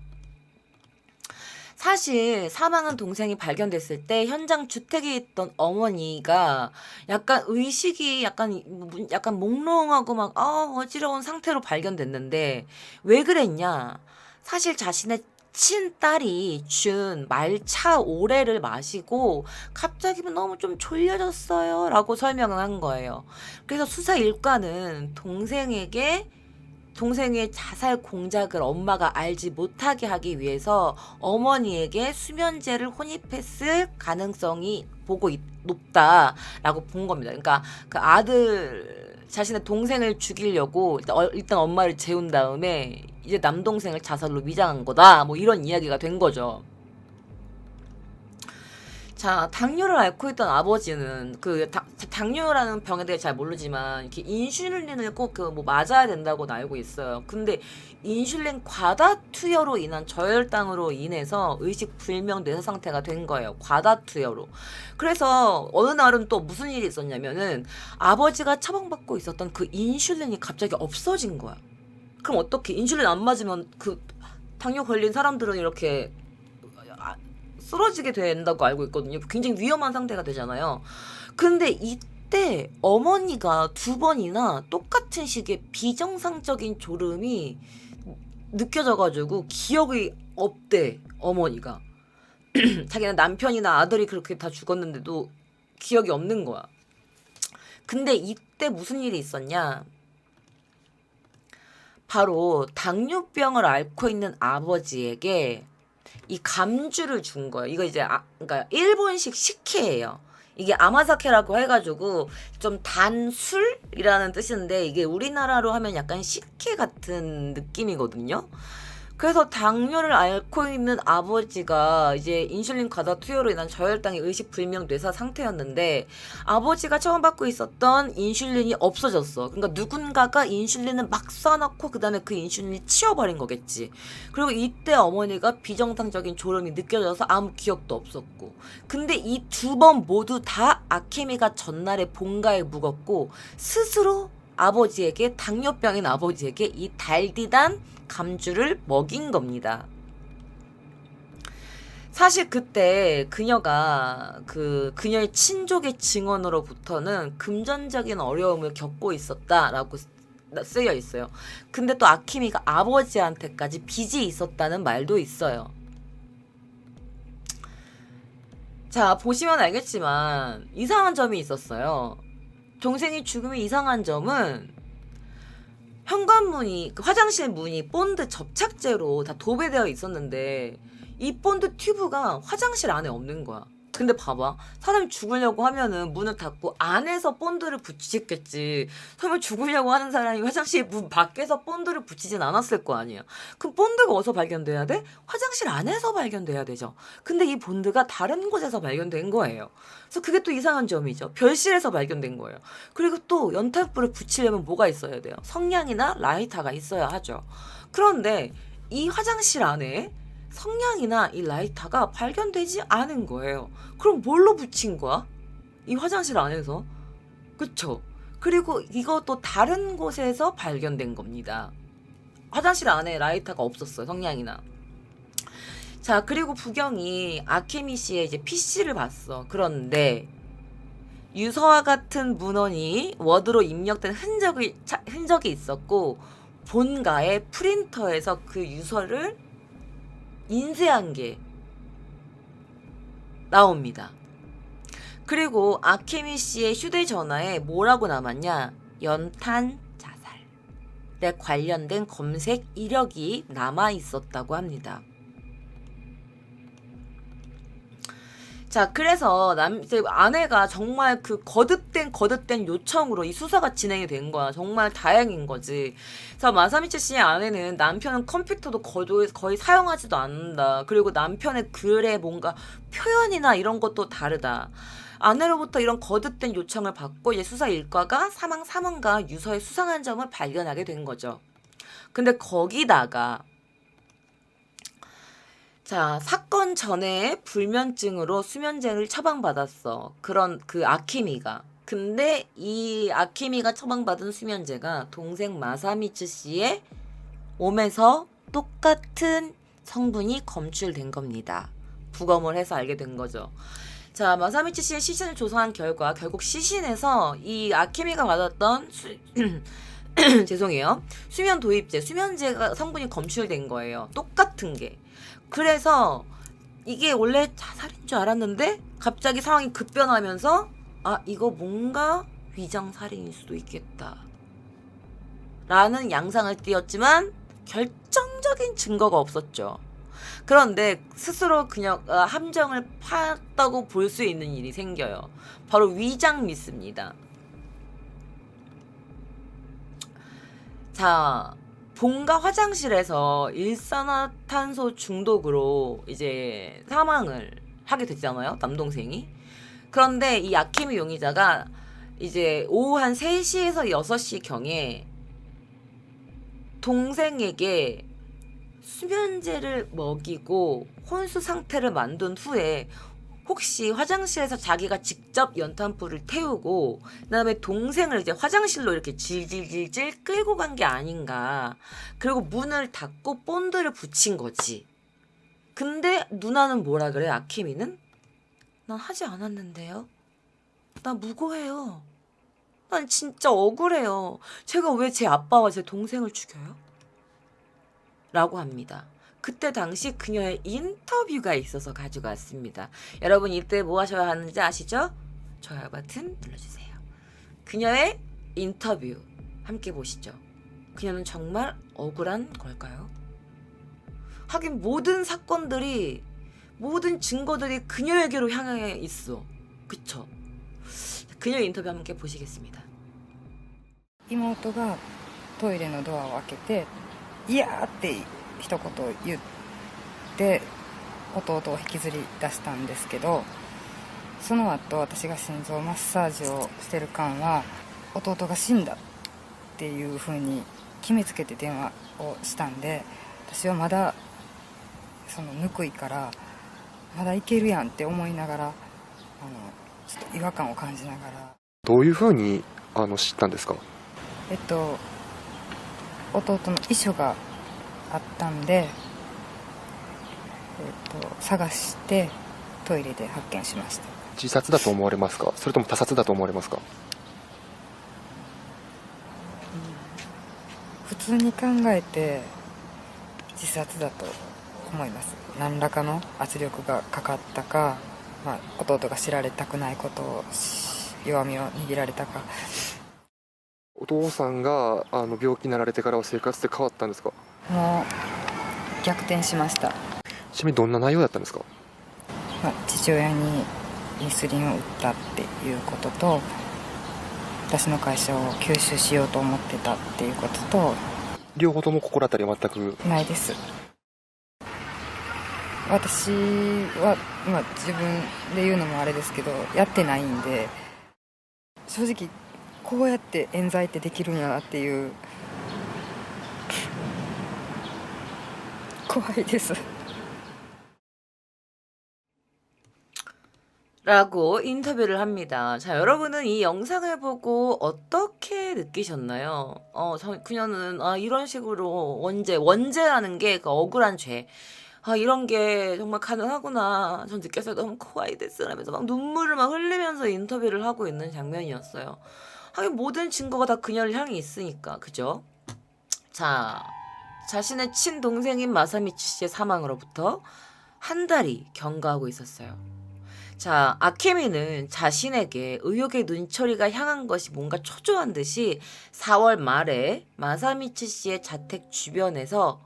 사실 사망한 동생이 발견됐을 때 현장 주택에 있던 어머니가 약간 의식이 약간 몽롱하고 막 어지러운 상태로 발견됐는데 왜 그랬냐? 사실 자신의 친딸이 준 말차 오레를 마시고 갑자기 너무 좀 졸려졌어요 라고 설명을 한 거예요. 그래서 수사 일과는 동생의 자살 공작을 엄마가 알지 못하게 하기 위해서 어머니에게 수면제를 혼입했을 가능성이 높다라고 본 겁니다. 그러니까 그 아들 자신의 동생을 죽이려고 일단 엄마를 재운 다음에 이제 남동생을 자살로 위장한 거다. 뭐 이런 이야기가 된 거죠. 자, 당뇨를 앓고 있던 아버지는 당뇨라는 병에 대해 잘 모르지만 이렇게 인슐린을 꼭 뭐 맞아야 된다고 알고 있어요. 근데 인슐린 과다 투여로 인한 저혈당으로 인해서 의식 불명 뇌사 상태가 된 거예요. 과다 투여로. 그래서 어느 날은 또 무슨 일이 있었냐면은 아버지가 처방받고 있었던 그 인슐린이 갑자기 없어진 거야. 그럼 어떻게 인슐린 안 맞으면 그 당뇨 걸린 사람들은 이렇게 쓰러지게 된다고 알고 있거든요. 굉장히 위험한 상태가 되잖아요. 근데 이때 어머니가 2번이나 똑같은 시기에 비정상적인 졸음이 느껴져가지고 기억이 없대, 어머니가. 자기는 남편이나 아들이 그렇게 다 죽었는데도 기억이 없는 거야. 근데 이때 무슨 일이 있었냐? 바로 당뇨병을 앓고 있는 아버지에게 이 감주를 준 거예요. 이거 이제 그러니까 일본식 식혜예요. 이게 아마사케라고 해가지고 좀 단술이라는 뜻인데 이게 우리나라로 하면 약간 식혜 같은 느낌이거든요. 그래서 당뇨를 앓고 있는 아버지가 이제 인슐린 과다 투여로 인한 저혈당의 의식 불명 뇌사 상태였는데 아버지가 처음 받고 있었던 인슐린이 없어졌어. 그러니까 누군가가 인슐린을 막 쏴놓고 그다음에 그 인슐린이 치워버린 거겠지. 그리고 이때 어머니가 비정상적인 졸음이 느껴져서 아무 기억도 없었고. 근데 이 2번 모두 다 아케미가 전날에 본가에 묵었고 스스로 당뇨병인 아버지에게 이 달디단 감주를 먹인 겁니다. 사실 그때 그녀의 친족의 증언으로부터는 금전적인 어려움을 겪고 있었다라고 쓰여 있어요. 근데 또 아키미가 아버지한테까지 빚이 있었다는 말도 있어요. 자, 보시면 알겠지만 이상한 점이 있었어요. 동생이 죽음이 이상한 점은 현관문이 화장실 문이 본드 접착제로 다 도배되어 있었는데 이 본드 튜브가 화장실 안에 없는 거야. 근데 봐봐, 사람이 죽으려고 하면은 문을 닫고 안에서 본드를 붙이겠지. 설마 죽으려고 하는 사람이 화장실 문 밖에서 본드를 붙이진 않았을 거 아니야. 그럼 본드가 어디서 발견돼야 돼? 화장실 안에서 발견돼야 되죠. 근데 이 본드가 다른 곳에서 발견된 거예요. 그래서 그게 또 이상한 점이죠. 별실에서 발견된 거예요. 그리고 또 연탄불을 붙이려면 뭐가 있어야 돼요? 성냥이나 라이터가 있어야 하죠. 그런데 이 화장실 안에 성냥이나 이 라이터가 발견되지 않은 거예요. 그럼 뭘로 붙인 거야? 이 화장실 안에서. 그쵸? 그리고 이것도 다른 곳에서 발견된 겁니다. 화장실 안에 라이터가 없었어요. 성냥이나. 자, 그리고 부경이 아케미 씨의 이제 PC를 봤어. 그런데 유서와 같은 문헌이 워드로 입력된 흔적이 있었고 본가의 프린터에서 그 유서를 인쇄한 게 나옵니다. 그리고 아케미 씨의 휴대전화에 뭐라고 남았냐? 연탄 자살에 관련된 검색 이력이 남아 있었다고 합니다. 자, 그래서 이제 아내가 정말 그 거듭된 요청으로 이 수사가 진행이 된 거야. 정말 다행인 거지. 그래서 마사미치 씨의 아내는 남편은 컴퓨터도 거의 사용하지도 않는다. 그리고 남편의 글의 뭔가 표현이나 이런 것도 다르다. 아내로부터 이런 거듭된 요청을 받고 이제 수사 일과가 사망과 유서의 수상한 점을 발견하게 된 거죠. 근데 거기다가 자, 사건 전에 불면증으로 수면제를 처방받았어. 그런 그 아키미가. 근데 이 아키미가 처방받은 수면제가 동생 마사미츠 씨의 몸에서 똑같은 성분이 검출된 겁니다. 부검을 해서 알게 된 거죠. 자, 마사미치 씨의 시신을 조사한 결과 결국 시신에서 이 아케미가 받았던 죄송해요. 수면 도입제, 수면제가 성분이 검출된 거예요. 똑같은 게. 그래서 이게 원래 자살인 줄 알았는데 갑자기 상황이 급변하면서 아, 이거 뭔가 위장 살인일 수도 있겠다. 라는 양상을 띄었지만 결정적인 증거가 없었죠. 그런데 스스로 그냥 함정을 팠다고 볼 수 있는 일이 생겨요. 바로 위장 미스입니다. 자, 본가 화장실에서 일산화탄소 중독으로 이제 사망을 하게 됐잖아요, 남동생이. 그런데 이 아케미 용의자가 이제 오후 한 3시에서 6시 경에 동생에게 수면제를 먹이고 혼수 상태를 만든 후에 혹시 화장실에서 자기가 직접 연탄불을 태우고 그다음에 동생을 이제 화장실로 이렇게 질질질질 끌고 간 게 아닌가. 그리고 문을 닫고 본드를 붙인 거지. 근데 누나는 뭐라 그래? 아케미는? 난 하지 않았는데요. 난 무고해요. 난 진짜 억울해요. 제가 왜 제 아빠와 제 동생을 죽여요? 라고 합니다. 그때 당시 그녀의 인터뷰가 있어서 가지고 왔습니다. 여러분 이때 뭐 하셔야 하는지 아시죠? 좋아요 버튼 눌러주세요. 그녀의 인터뷰 함께 보시죠. 그녀는 정말 억울한 걸까요? 하긴 모든 사건들이 모든 증거들이 그녀에게로 향해 있어. 그쵸? 그녀의 인터뷰 함께 보시겠습니다. 妹がトイレのドアを開けて「いや!」って一言言って弟を引きずり出したんですけど、その後私が心臓マッサージをしてる間は弟が死んだっていう風に決めつけて電話をしたんで、私はまだそのぬくいからまだいけるやんって思いながらちょっと違和感を感じながら。どういう風に知ったんですか？弟の遺書があったんで、探してトイレで発見しました。自殺だと思われますか？それとも他殺だと思われますか？普通に考えて自殺だと思います。何らかの圧力がかかったか、弟が知られたくないことを弱みを握られたか。お父さんが病気になられてからは生活って変わったんですか？もう逆転しました。ちなみにどんな内容だったんですか？父親にインスリンを打ったっていうことと、私の会社を吸収しようと思ってたっていうことと。両方とも心当たりは全くないです。私は、自分で言うのもあれですけどやってないんで、正直こうやって冤罪ってできるんやなっていう怖いです。 라고 인터뷰를 합니다. 자, 여러분은 이 영상을 보고 어떻게 느끼셨나요? 그녀는 이런 식으로 원죄라는 게 그 억울한 죄. 이런 게 정말 가능하구나. 전 느꼈어요. 너무 코아이 데스 하면서 막 눈물을 막 흘리면서 인터뷰를 하고 있는 장면이었어요. 하긴 모든 증거가 다 그녀를 향해 있으니까. 그죠? 자, 자신의 친동생인 마사미치 씨의 사망으로부터 한 달이 경과하고 있었어요. 자, 아케미는 자신에게 의혹의 눈초리가 향한 것이 뭔가 초조한 듯이 4월 말에 마사미치 씨의 자택 주변에서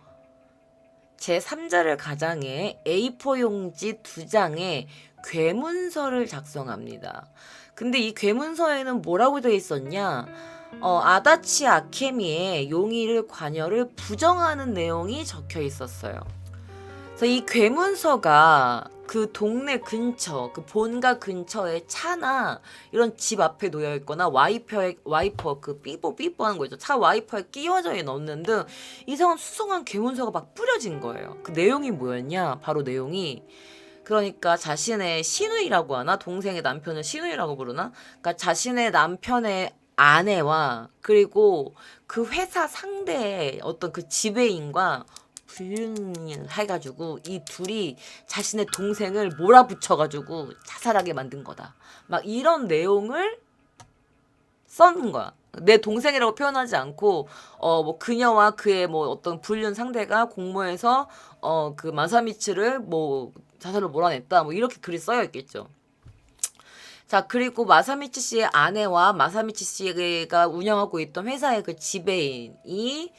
제3자를 가장해 A4 용지 2장에 괴문서를 작성합니다. 근데 이 괴문서에는 뭐라고 되어 있었냐? 아다치 아케미의 용의를 관여를 부정하는 내용이 적혀 있었어요. 그래서 이 괴문서가 그 동네 근처, 그 본가 근처에 차나 이런 집 앞에 놓여 있거나 와이퍼 그 삐뽀 하는 거 있죠. 차 와이퍼에 끼워져 있는 등 이상한 수상한 괴문서가 막 뿌려진 거예요. 그 내용이 뭐였냐? 바로 내용이 그러니까 자신의 시누이라고 하나? 동생의 남편을 시누이라고 부르나? 그러니까 자신의 남편의 아내와 그리고 그 회사 상대의 어떤 그 지배인과 불륜해가지고 이 둘이 자신의 동생을 몰아붙여가지고 자살하게 만든 거다. 막 이런 내용을 써는 거야. 내 동생이라고 표현하지 않고 뭐 그녀와 그의 뭐 어떤 불륜 상대가 공모해서 그 마사미츠를 뭐 자살로 몰아냈다. 뭐 이렇게 글이 써여 있겠죠. 자, 그리고 마사미치 씨의 아내와 마사미치 씨가 운영하고 있던 회사의 그 지배인이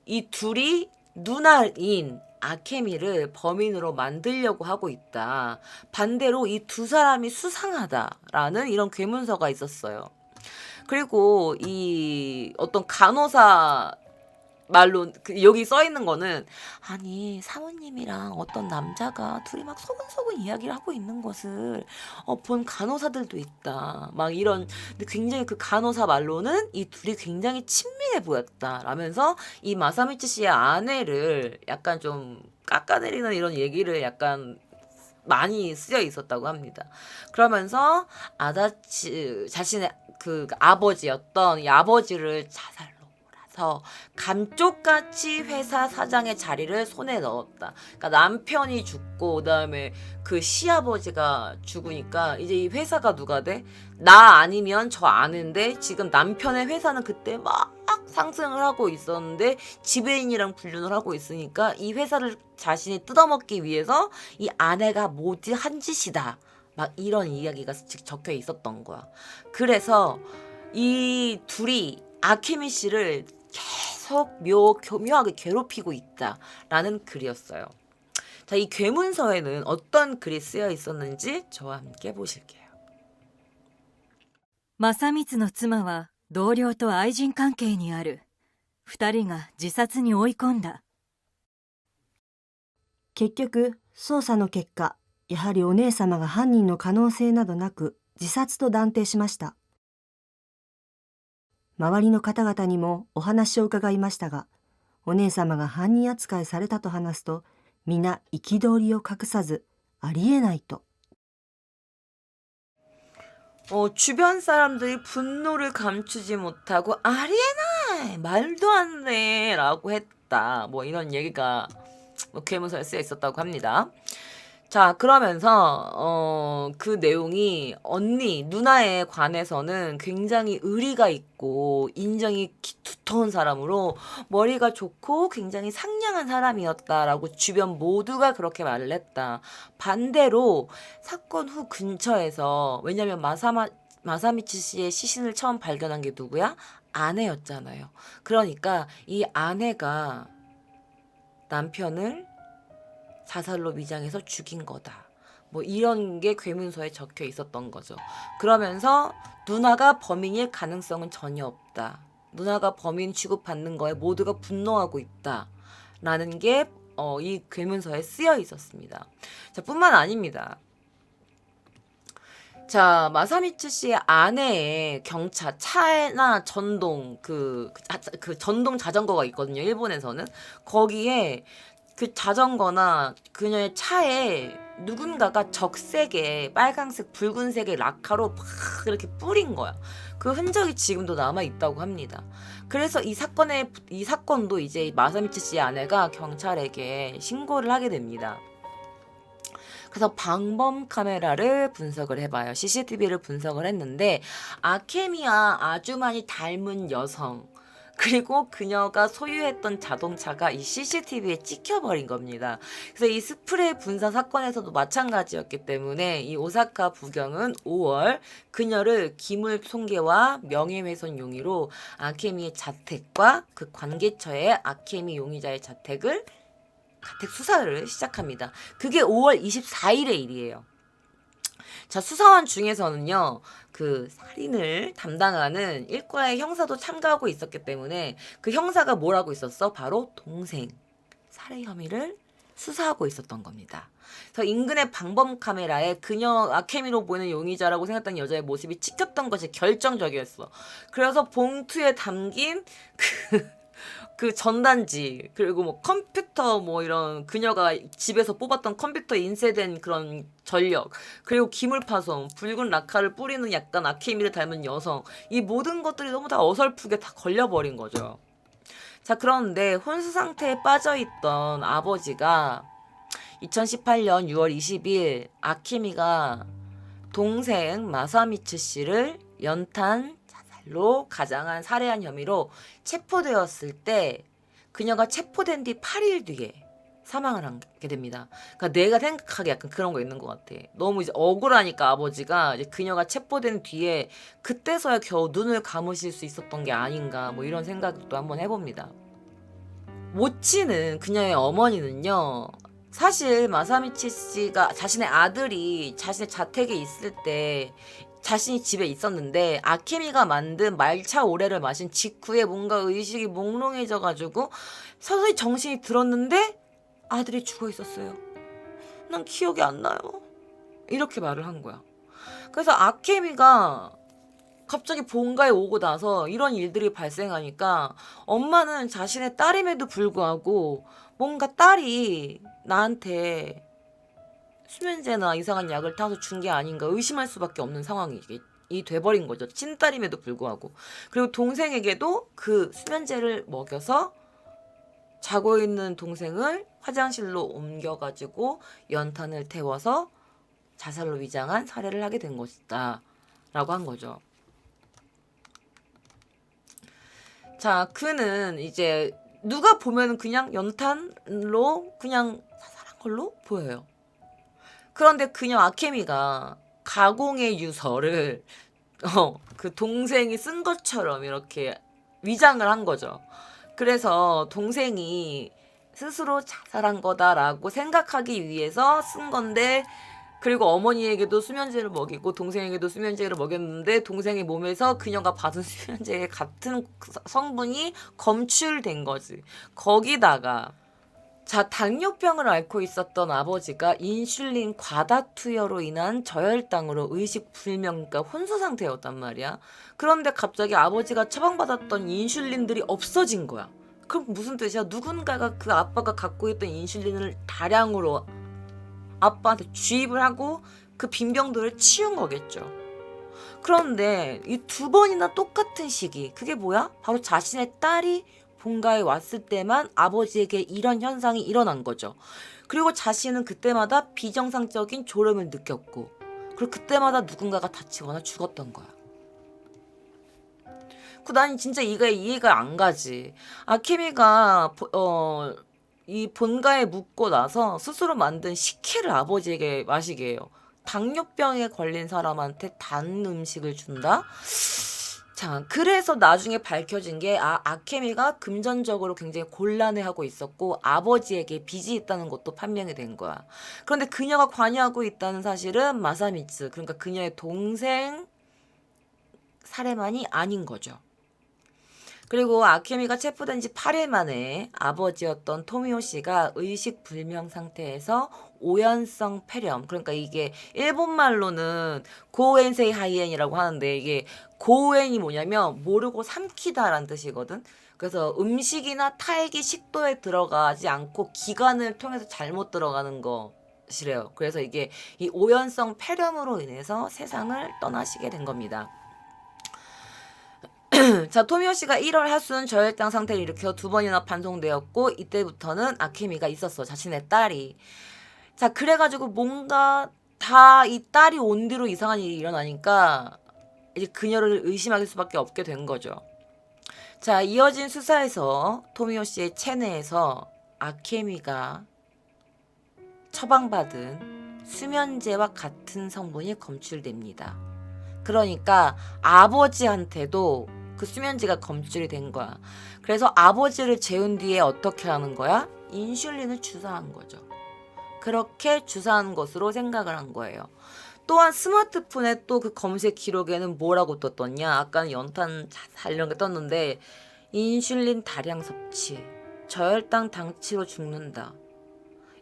이 둘이 누나인 아케미를 범인으로 만들려고 하고 있다. 반대로 이 두 사람이 수상하다라는 이런 괴문서가 있었어요. 그리고 이 어떤 간호사 말로 여기 써 있는 거는 아니 사모님이랑 어떤 남자가 둘이 막 소근소근 이야기를 하고 있는 것을 본 간호사들도 있다. 막 이런 근데 굉장히 그 간호사 말로는 이 둘이 굉장히 친밀해 보였다라면서 이 마사미치 씨의 아내를 약간 좀 깎아내리는 이런 얘기를 약간 많이 쓰여 있었다고 합니다. 그러면서 아다치 자신의 그 아버지였던 이 아버지를 자살로 몰아서 감쪽같이 회사 사장의 자리를 손에 넣었다. 그러니까 남편이 죽고 그다음에 그 시아버지가 죽으니까 이제 이 회사가 누가 돼? 나 아니면 저 아는데 지금 남편의 회사는 그때 막 상승을 하고 있었는데 지배인이랑 불륜을 하고 있으니까 이 회사를 자신이 뜯어먹기 위해서 이 아내가 모두 한 짓이다. 막 이런 이야기가 적혀 있었던 거야. 그래서 이 둘이 아케미 씨를 계속 묘하게 괴롭히고 있다라는 글이었어요. 자, 이 괴문서에는 어떤 글이 쓰여 있었는지 저와 함께 보실게요. 正光の妻は同僚と愛人関係にある。二人が自殺に追い込んだ。結局、捜査の結果、やはりお姉様が犯人の可能性などなく、自殺と断定しました。周りの方々にもお話を伺いましたが、お姉様が犯人扱いされたと話すと、皆憤りを隠さず、ありえないと。 주변 사람들이 분노를 감추지 못하고 아리에나 말도 안 돼 라고 했다. 뭐 이런 얘기가 뭐 괴문서에 쓰여 있었다고 합니다. 자, 그러면서 그 내용이 언니, 누나에 관해서는 굉장히 의리가 있고 인정이 두터운 사람으로 머리가 좋고 굉장히 상냥한 사람이었다라고 주변 모두가 그렇게 말을 했다. 반대로 사건 후 근처에서 왜냐면 마사미치 씨의 시신을 처음 발견한 게 누구야? 아내였잖아요. 그러니까 이 아내가 남편을 자살로 위장해서 죽인 거다. 뭐 이런 게 괴문서에 적혀 있었던 거죠. 그러면서 누나가 범인일 가능성은 전혀 없다. 누나가 범인 취급받는 거에 모두가 분노하고 있다. 라는 게 이 괴문서에 쓰여 있었습니다. 자, 뿐만 아닙니다. 자, 마사미츠 씨의 아내의 경차, 차나 전동, 그 전동 자전거가 있거든요. 일본에서는. 거기에 그 자전거나 그녀의 차에 누군가가 적색의 빨강색, 붉은색의 라카로 막 이렇게 뿌린 거야. 그 흔적이 지금도 남아 있다고 합니다. 그래서 이 사건도 이제 마사미치 씨의 아내가 경찰에게 신고를 하게 됩니다. 그래서 방범 카메라를 분석을 해봐요. CCTV를 분석을 했는데 아케미와 아주 많이 닮은 여성 그리고 그녀가 소유했던 자동차가 이 CCTV에 찍혀버린 겁니다. 그래서 이 스프레이 분사 사건에서도 마찬가지였기 때문에 이 오사카 부경은 5월 그녀를 기물 손괴와 명예훼손 용의로 아케미의 자택과 그 관계처의 아케미 용의자의 자택 수사를 시작합니다. 그게 5월 24일의 일이에요. 자, 수사원 중에서는요, 그 살인을 담당하는 일과의 형사도 참가하고 있었기 때문에 그 형사가 뭘 하고 있었어? 바로 동생 살해 혐의를 수사하고 있었던 겁니다. 그래서 인근의 방범 카메라에 그녀 아케미로 보이는 용의자라고 생각했던 여자의 모습이 찍혔던 것이 결정적이었어. 그래서 봉투에 담긴 그 전단지 그리고 뭐 컴퓨터 뭐 이런 그녀가 집에서 뽑았던 컴퓨터에 인쇄된 그런 전력 그리고 기물 파손 붉은 라카를 뿌리는 약간 아케미를 닮은 여성 이 모든 것들이 너무 다 어설프게 다 걸려버린 거죠. 자, 그런데 혼수 상태에 빠져있던 아버지가 2018년 6월 20일 아키미가 동생 마사미츠 씨를 연탄 자살로 가장한 살해한 혐의로 체포되었을 때 그녀가 체포된 뒤 8일 뒤에 사망을 하게 됩니다. 그러니까 내가 생각하기에 약간 그런 거 있는 것 같아. 너무 이제 억울하니까 아버지가 이제 그녀가 체포된 뒤에 그때서야 겨우 눈을 감으실 수 있었던 게 아닌가 뭐 이런 생각도 한번 해봅니다. 모치는 그녀의 어머니는요. 사실 마사미치 씨가 자신의 아들이 자신의 자택에 있을 때 자신이 집에 있었는데 아케미가 만든 말차 오레를 마신 직후에 뭔가 의식이 몽롱해져가지고 서서히 정신이 들었는데 아들이 죽어 있었어요. 난 기억이 안 나요. 이렇게 말을 한 거야. 그래서 아케미가 갑자기 본가에 오고 나서 이런 일들이 발생하니까 엄마는 자신의 딸임에도 불구하고 뭔가 딸이 나한테 수면제나 이상한 약을 타서 준 게 아닌가 의심할 수밖에 없는 상황이 돼버린 거죠. 친딸임에도 불구하고. 그리고 동생에게도 그 수면제를 먹여서 자고 있는 동생을 화장실로 옮겨가지고 연탄을 태워서 자살로 위장한 살해를 하게 된 것이다 라고 한 거죠. 자, 그는 이제 누가 보면 그냥 연탄로 그냥 사살한 걸로 보여요. 그런데 그녀 아케미가 가공의 유서를 그 동생이 쓴 것처럼 이렇게 위장을 한 거죠. 그래서 동생이 스스로 자살한 거다라고 생각하기 위해서 쓴 건데, 그리고 어머니에게도 수면제를 먹이고 동생에게도 수면제를 먹였는데 동생의 몸에서 그녀가 받은 수면제의 같은 성분이 검출된 거지. 거기다가 자, 당뇨병을 앓고 있었던 아버지가 인슐린 과다 투여로 인한 저혈당으로 의식불명, 그러니까 혼수 상태였단 말이야. 그런데 갑자기 아버지가 처방받았던 인슐린들이 없어진 거야. 그럼 무슨 뜻이야? 누군가가 그 아빠가 갖고 있던 인슐린을 다량으로 아빠한테 주입을 하고 그 빈병들을 치운 거겠죠. 그런데 이 두 번이나 똑같은 시기, 그게 뭐야? 바로 자신의 딸이 본가에 왔을 때만 아버지에게 이런 현상이 일어난 거죠. 그리고 자신은 그때마다 비정상적인 졸음을 느꼈고, 그리고 그때마다 누군가가 다치거나 죽었던 거야. 난 진짜 이해가 안 가지. 아케미가 이 본가에 묵고 나서 스스로 만든 식혜를 아버지에게 마시게 해요. 당뇨병에 걸린 사람한테 단 음식을 준다? 자, 그래서 나중에 밝혀진 게 아케미가 금전적으로 굉장히 곤란해하고 있었고 아버지에게 빚이 있다는 것도 판명이 된 거야. 그런데 그녀가 관여하고 있다는 사실은 마사미츠, 그러니까 그녀의 동생 살해만이 아닌 거죠. 그리고 아케미가 체포된 지 8일 만에 아버지였던 토미오 씨가 의식불명 상태에서 오연성 폐렴, 그러니까 이게 일본말로는 고엔세이 하이엔이라고 하는데 이게 고엔이 뭐냐면 모르고 삼키다라는 뜻이거든. 그래서 음식이나 탈기 식도에 들어가지 않고 기관을 통해서 잘못 들어가는 것이래요. 그래서 이게 이 오연성 폐렴으로 인해서 세상을 떠나시게 된 겁니다. 자, 토미오 씨가 1월 하순 저혈당 상태를 일으켜 2번이나 반송되었고 이때부터는 아케미가 있었어. 자신의 딸이. 자, 그래가지고 뭔가 다 이 딸이 온 뒤로 이상한 일이 일어나니까 이제 그녀를 의심할 수밖에 없게 된 거죠. 자, 이어진 수사에서 토미오 씨의 체내에서 아케미가 처방받은 수면제와 같은 성분이 검출됩니다. 그러니까 아버지한테도 그 수면제가 검출이 된 거야. 그래서 아버지를 재운 뒤에 어떻게 하는 거야? 인슐린을 주사한 거죠. 그렇게 주사한 것으로 생각을 한 거예요. 또한 스마트폰에 또 그 검색 기록에는 뭐라고 떴더냐? 아까는 연탄 자살 이런 게 떴는데 인슐린 다량 섭취, 저혈당 당치로 죽는다.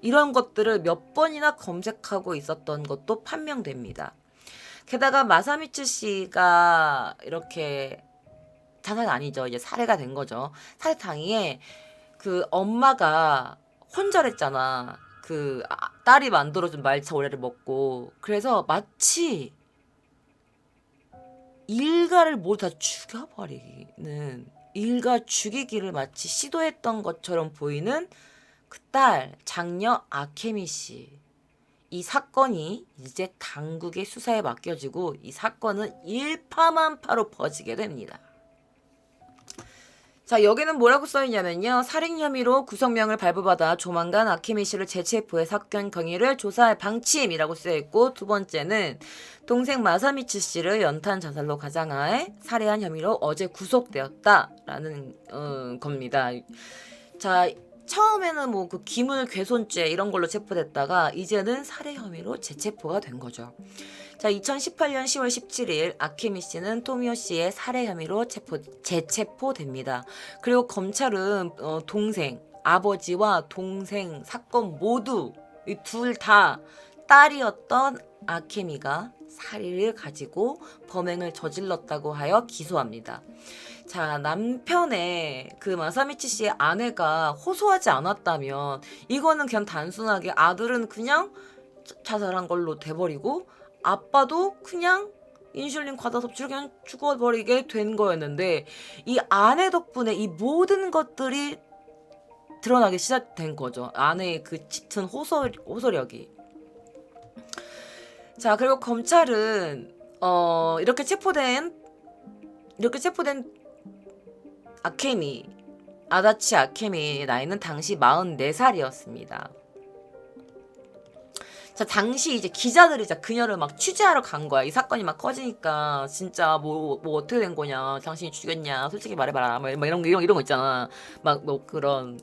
이런 것들을 몇 번이나 검색하고 있었던 것도 판명됩니다. 게다가 마사미츠 씨가 이렇게 자살 아니죠. 이제 살해가 된 거죠. 살해 당일에 그 엄마가 혼절했잖아. 그 딸이 만들어준 말차 오레를 먹고. 그래서 마치 일가를 모두 다 죽여버리는 일가 죽이기를 마치 시도했던 것처럼 보이는 그 딸 장녀 아케미 씨. 이 사건이 이제 당국의 수사에 맡겨지고 이 사건은 일파만파로 퍼지게 됩니다. 자, 여기는 뭐라고 써있냐면요. 살인 혐의로 구속명을 발부받아 조만간 아케미 씨를 재체포해 사건 경위를 조사할 방침이라고 쓰여있고, 두 번째는 동생 마사미치 씨를 연탄 자살로 가장하에 살해한 혐의로 어제 구속되었다라는 겁니다. 자, 처음에는 뭐 그 기물훼손죄 이런 걸로 체포됐다가 이제는 살해 혐의로 재체포가 된 거죠. 자, 2018년 10월 17일 아케미 씨는 토미오 씨의 살해 혐의로 재체포됩니다. 그리고 검찰은 동생, 아버지와 동생 사건 모두 이 둘 다 딸이었던 아케미가 살인을 가지고 범행을 저질렀다고 하여 기소합니다. 자, 남편의 그 마사미치 씨의 아내가 호소하지 않았다면 이거는 그냥 단순하게 아들은 그냥 자살한 걸로 돼버리고 아빠도 그냥 인슐린 과다 섭취로 그냥 죽어버리게 된 거였는데, 이 아내 덕분에 이 모든 것들이 드러나기 시작된 거죠. 아내의 그 짙은 호소력이. 자, 그리고 검찰은 이렇게 체포된 아다치 아케미의 나이는 당시 44살이었습니다. 자, 당시 이제 기자들이 그녀를 막 취재하러 간 거야. 이 사건이 막 커지니까 진짜 뭐 어떻게 된 거냐, 당신이 죽였냐, 솔직히 말해봐라, 막 이런 거 있잖아. 막 뭐 그런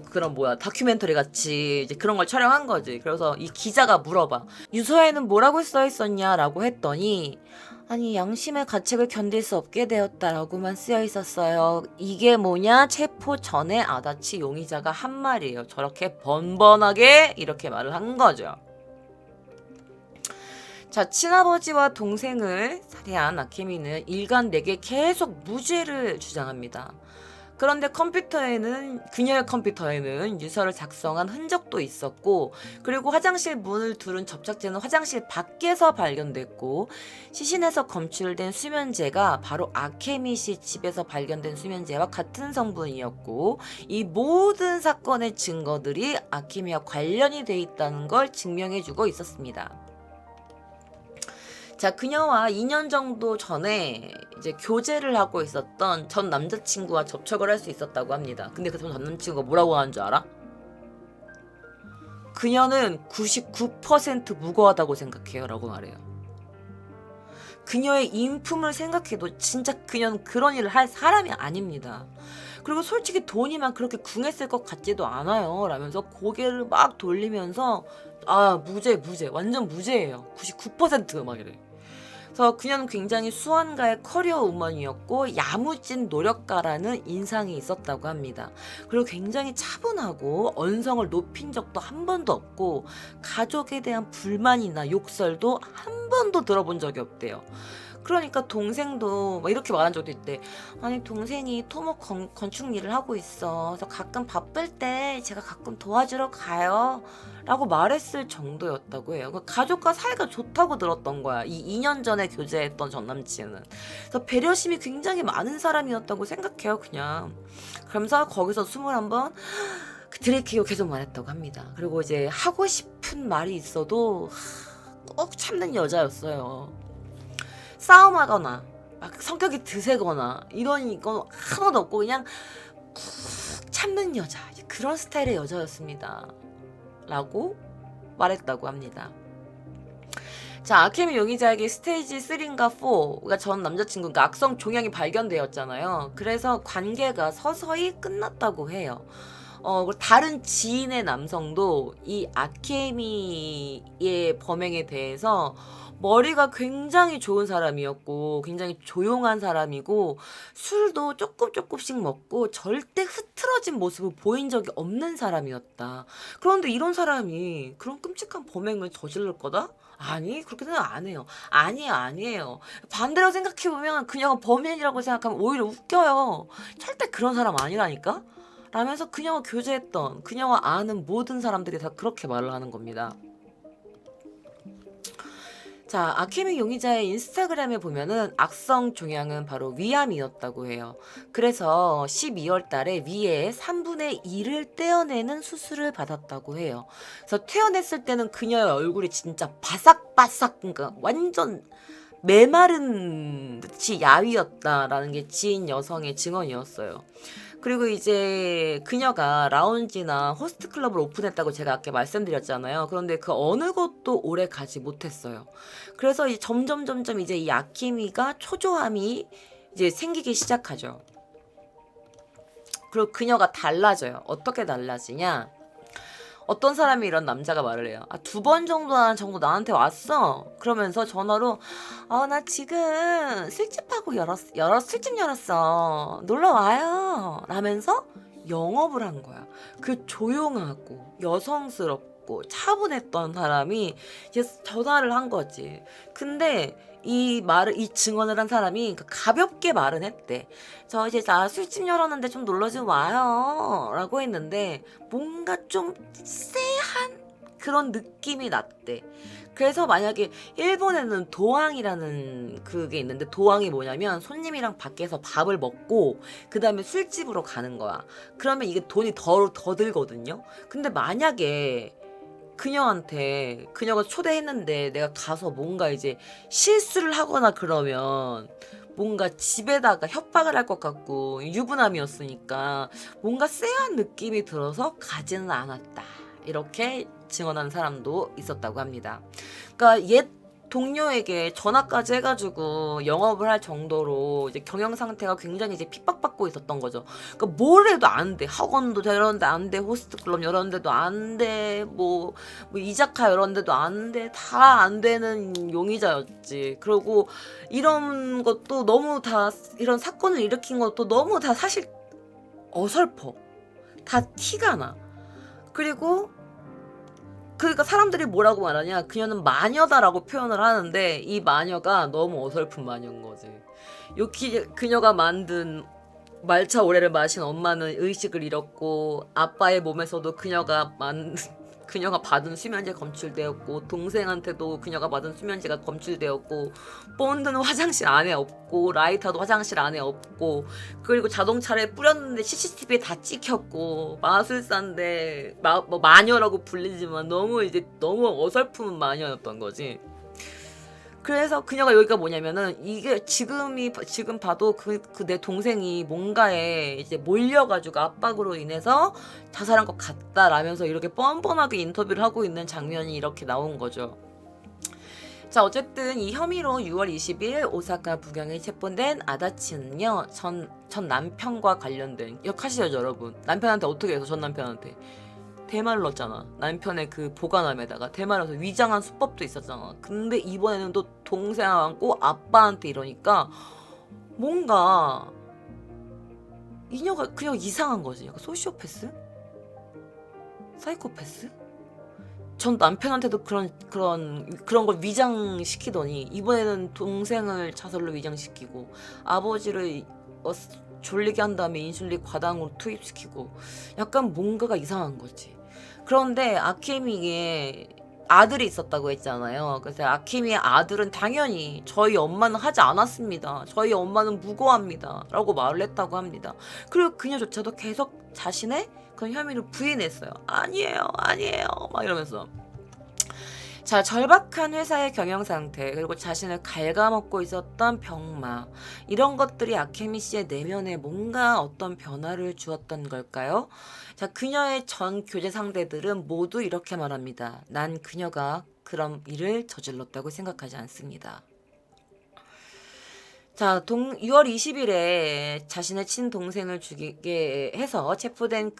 그런 뭐야 다큐멘터리 같이 이제 그런 걸 촬영한 거지. 그래서 이 기자가 물어봐. 유서에는 뭐라고 써 있었냐라고 했더니, 아니, 양심의 가책을 견딜 수 없게 되었다라고만 쓰여 있었어요. 이게 뭐냐? 체포 전에 아다치 용의자가 한 말이에요. 저렇게 번번하게 이렇게 말을 한 거죠. 자, 친아버지와 동생을 살해한 아케미는 일관되게 계속 무죄를 주장합니다. 그런데 그녀의 컴퓨터에는 유서를 작성한 흔적도 있었고, 그리고 화장실 문을 두른 접착제는 화장실 밖에서 발견됐고, 시신에서 검출된 수면제가 바로 아케미 씨 집에서 발견된 수면제와 같은 성분이었고, 이 모든 사건의 증거들이 아케미와 관련이 돼 있다는 걸 증명해주고 있었습니다. 자, 그녀와 2년 정도 전에 이제 교제를 하고 있었던 전 남자친구와 접촉을 할 수 있었다고 합니다. 근데 그 전 남자친구가 뭐라고 하는 줄 알아? 그녀는 99% 무고하다고 생각해요 라고 말해요. 그녀의 인품을 생각해도 진짜 그녀는 그런 일을 할 사람이 아닙니다. 그리고 솔직히 돈이만 그렇게 궁했을 것 같지도 않아요 라면서 고개를 막 돌리면서 무죄 완전 무죄예요. 99% 막 이래. 그래서 그녀는 굉장히 수완가의 커리어 우먼이었고 야무진 노력가라는 인상이 있었다고 합니다. 그리고 굉장히 차분하고 언성을 높인 적도 한 번도 없고, 가족에 대한 불만이나 욕설도 한 번도 들어본 적이 없대요. 그러니까 동생도 막 이렇게 말한 적도 있대. 아니, 동생이 토목 건축 일을 하고 있어. 그래서 가끔 바쁠 때 제가 가끔 도와주러 가요 라고 말했을 정도였다고 해요. 가족과 사이가 좋다고 들었던 거야, 이 2년 전에 교제했던 전 남친은. 그래서 배려심이 굉장히 많은 사람이었다고 생각해요 그냥. 그러면서 거기서 21번 드레이크가 계속 말했다고 합니다. 그리고 이제 하고 싶은 말이 있어도 꼭 참는 여자였어요. 싸움하거나 막 성격이 드세거나 이런 건 하나도 없고 그냥 꾹 참는 여자, 그런 스타일의 여자였습니다 라고 말했다고 합니다. 자, 아케미 용의자에게 스테이지 3인가 4가 전 남자친구가 악성 종양이 발견되었잖아요. 그래서 관계가 서서히 끝났다고 해요. 다른 지인의 남성도 이 아케미의 범행에 대해서 머리가 굉장히 좋은 사람이었고 굉장히 조용한 사람이고 술도 조금씩 먹고 절대 흐트러진 모습을 보인 적이 없는 사람이었다. 그런데 이런 사람이 그런 끔찍한 범행을 저지를 거다? 아니, 그렇게 생각 안 해요. 아니에요. 반대로 생각해보면 그녀가 범인이라고 생각하면 오히려 웃겨요. 절대 그런 사람 아니라니까? 라면서 그녀와 교제했던, 그녀와 아는 모든 사람들이 다 그렇게 말을 하는 겁니다. 자, 아케미 용의자의 인스타그램에 보면은 악성 종양은 바로 위암이었다고 해요. 그래서 12월 달에 위에 3분의 1을 떼어내는 수술을 받았다고 해요. 그래서 퇴원했을 때는 그녀의 얼굴이 진짜 바삭바삭, 그러니까 완전 메마른 듯이 야위였다라는 게 지인 여성의 증언이었어요. 그리고 이제 그녀가 라운지나 호스트 클럽을 오픈했다고 제가 아까 말씀드렸잖아요. 그런데 그 어느 곳도 오래 가지 못했어요. 그래서 이제 점점 이제 이 아키미가 초조함이 이제 생기기 시작하죠. 그리고 그녀가 달라져요. 어떻게 달라지냐? 어떤 사람이 이런 남자가 말을 해요. 아, 2번 정도 나한테 왔어. 그러면서 전화로 나 지금 술집하고 술집 열었어. 놀러 와요. 라면서 영업을 한 거야. 그 조용하고 여성스럽고 차분했던 사람이 이제 전화를 한 거지. 근데 이 증언을 한 사람이 가볍게 말은 했대. 저 이제 나 술집 열었는데 좀 놀러 좀 와요. 라고 했는데 뭔가 좀 쎄한 그런 느낌이 났대. 그래서 만약에 일본에는 도항이라는 그게 있는데 도항이 뭐냐면 손님이랑 밖에서 밥을 먹고 그 다음에 술집으로 가는 거야. 그러면 이게 돈이 더 들거든요. 근데 만약에 그녀한테 그녀가 초대했는데 내가 가서 뭔가 이제 실수를 하거나 그러면 뭔가 집에다가 협박을 할 것 같고 유부남이었으니까 뭔가 쎄한 느낌이 들어서 가지는 않았다. 이렇게 증언한 사람도 있었다고 합니다. 그러니까 옛 동료에게 전화까지 해가지고 영업을 할 정도로 이제 경영 상태가 굉장히 이제 핍박받고 있었던 거죠. 그러니까 뭘 해도 안 돼. 학원도 이런데 안 돼. 호스트 클럽 이런 데도 안 돼. 뭐 이자카 이런 데도 안 돼. 다 안 되는 용의자였지. 그리고 이런 것도 너무 다 이런 사건을 일으킨 것도 너무 다 사실 어설퍼. 다 티가 나. 그리고 그러니까 사람들이 뭐라고 말하냐, 그녀는 마녀다라고 표현을 하는데 이 마녀가 너무 어설픈 마녀인 거지. 그녀가 만든 말차 오레를 마신 엄마는 의식을 잃었고 아빠의 몸에서도 그녀가 받은 수면제 검출되었고 동생한테도 그녀가 받은 수면제가 검출되었고 본드는 화장실 안에 없고 라이터도 화장실 안에 없고 그리고 자동차에 뿌렸는데 CCTV에 다 찍혔고 마술사인데 뭐 마녀라고 불리지만 너무 어설픈 마녀였던 거지. 그래서 그녀가 여기가 뭐냐면은 이게 지금 봐도 그 내 동생이 뭔가에 이제 몰려가지고 압박으로 인해서 자살한 것 같다라면서 이렇게 뻔뻔하게 인터뷰를 하고 있는 장면이 이렇게 나온 거죠. 자, 어쨌든 이 혐의로 6월 20일 오사카 부경에 체포된 아다치는요, 전 남편과 관련된 기억하시죠, 여러분? 남편한테 어떻게 해서 전 남편한테 대말을 넣었잖아. 남편의 그 보관함에다가 대말을 넣어서 위장한 수법도 있었잖아. 근데 이번에는 또 동생하고 아빠한테 이러니까 뭔가 이녀가 그냥 이상한 거지. 약간 소시오패스? 사이코패스? 전 남편한테도 그런 걸 위장시키더니 이번에는 동생을 자살로 위장시키고 아버지를 졸리게 한 다음에 인슐린 과당으로 투입시키고 약간 뭔가가 이상한 거지. 그런데 아케미의 아들이 있었다고 했잖아요. 그래서 아케미의 아들은 당연히 저희 엄마는 하지 않았습니다. 저희 엄마는 무고합니다. 라고 말을 했다고 합니다. 그리고 그녀조차도 계속 자신의 그런 혐의를 부인했어요. 아니에요. 막 이러면서. 자, 절박한 회사의 경영 상태, 그리고 자신을 갉아먹고 있었던 병마, 이런 것들이 아케미 씨의 내면에 뭔가 어떤 변화를 주었던 걸까요? 자, 그녀의 전 교제 상대들은 모두 이렇게 말합니다. 난 그녀가 그런 일을 저질렀다고 생각하지 않습니다. 자, 6월 20일에 자신의 친동생을 죽이게 해서 체포된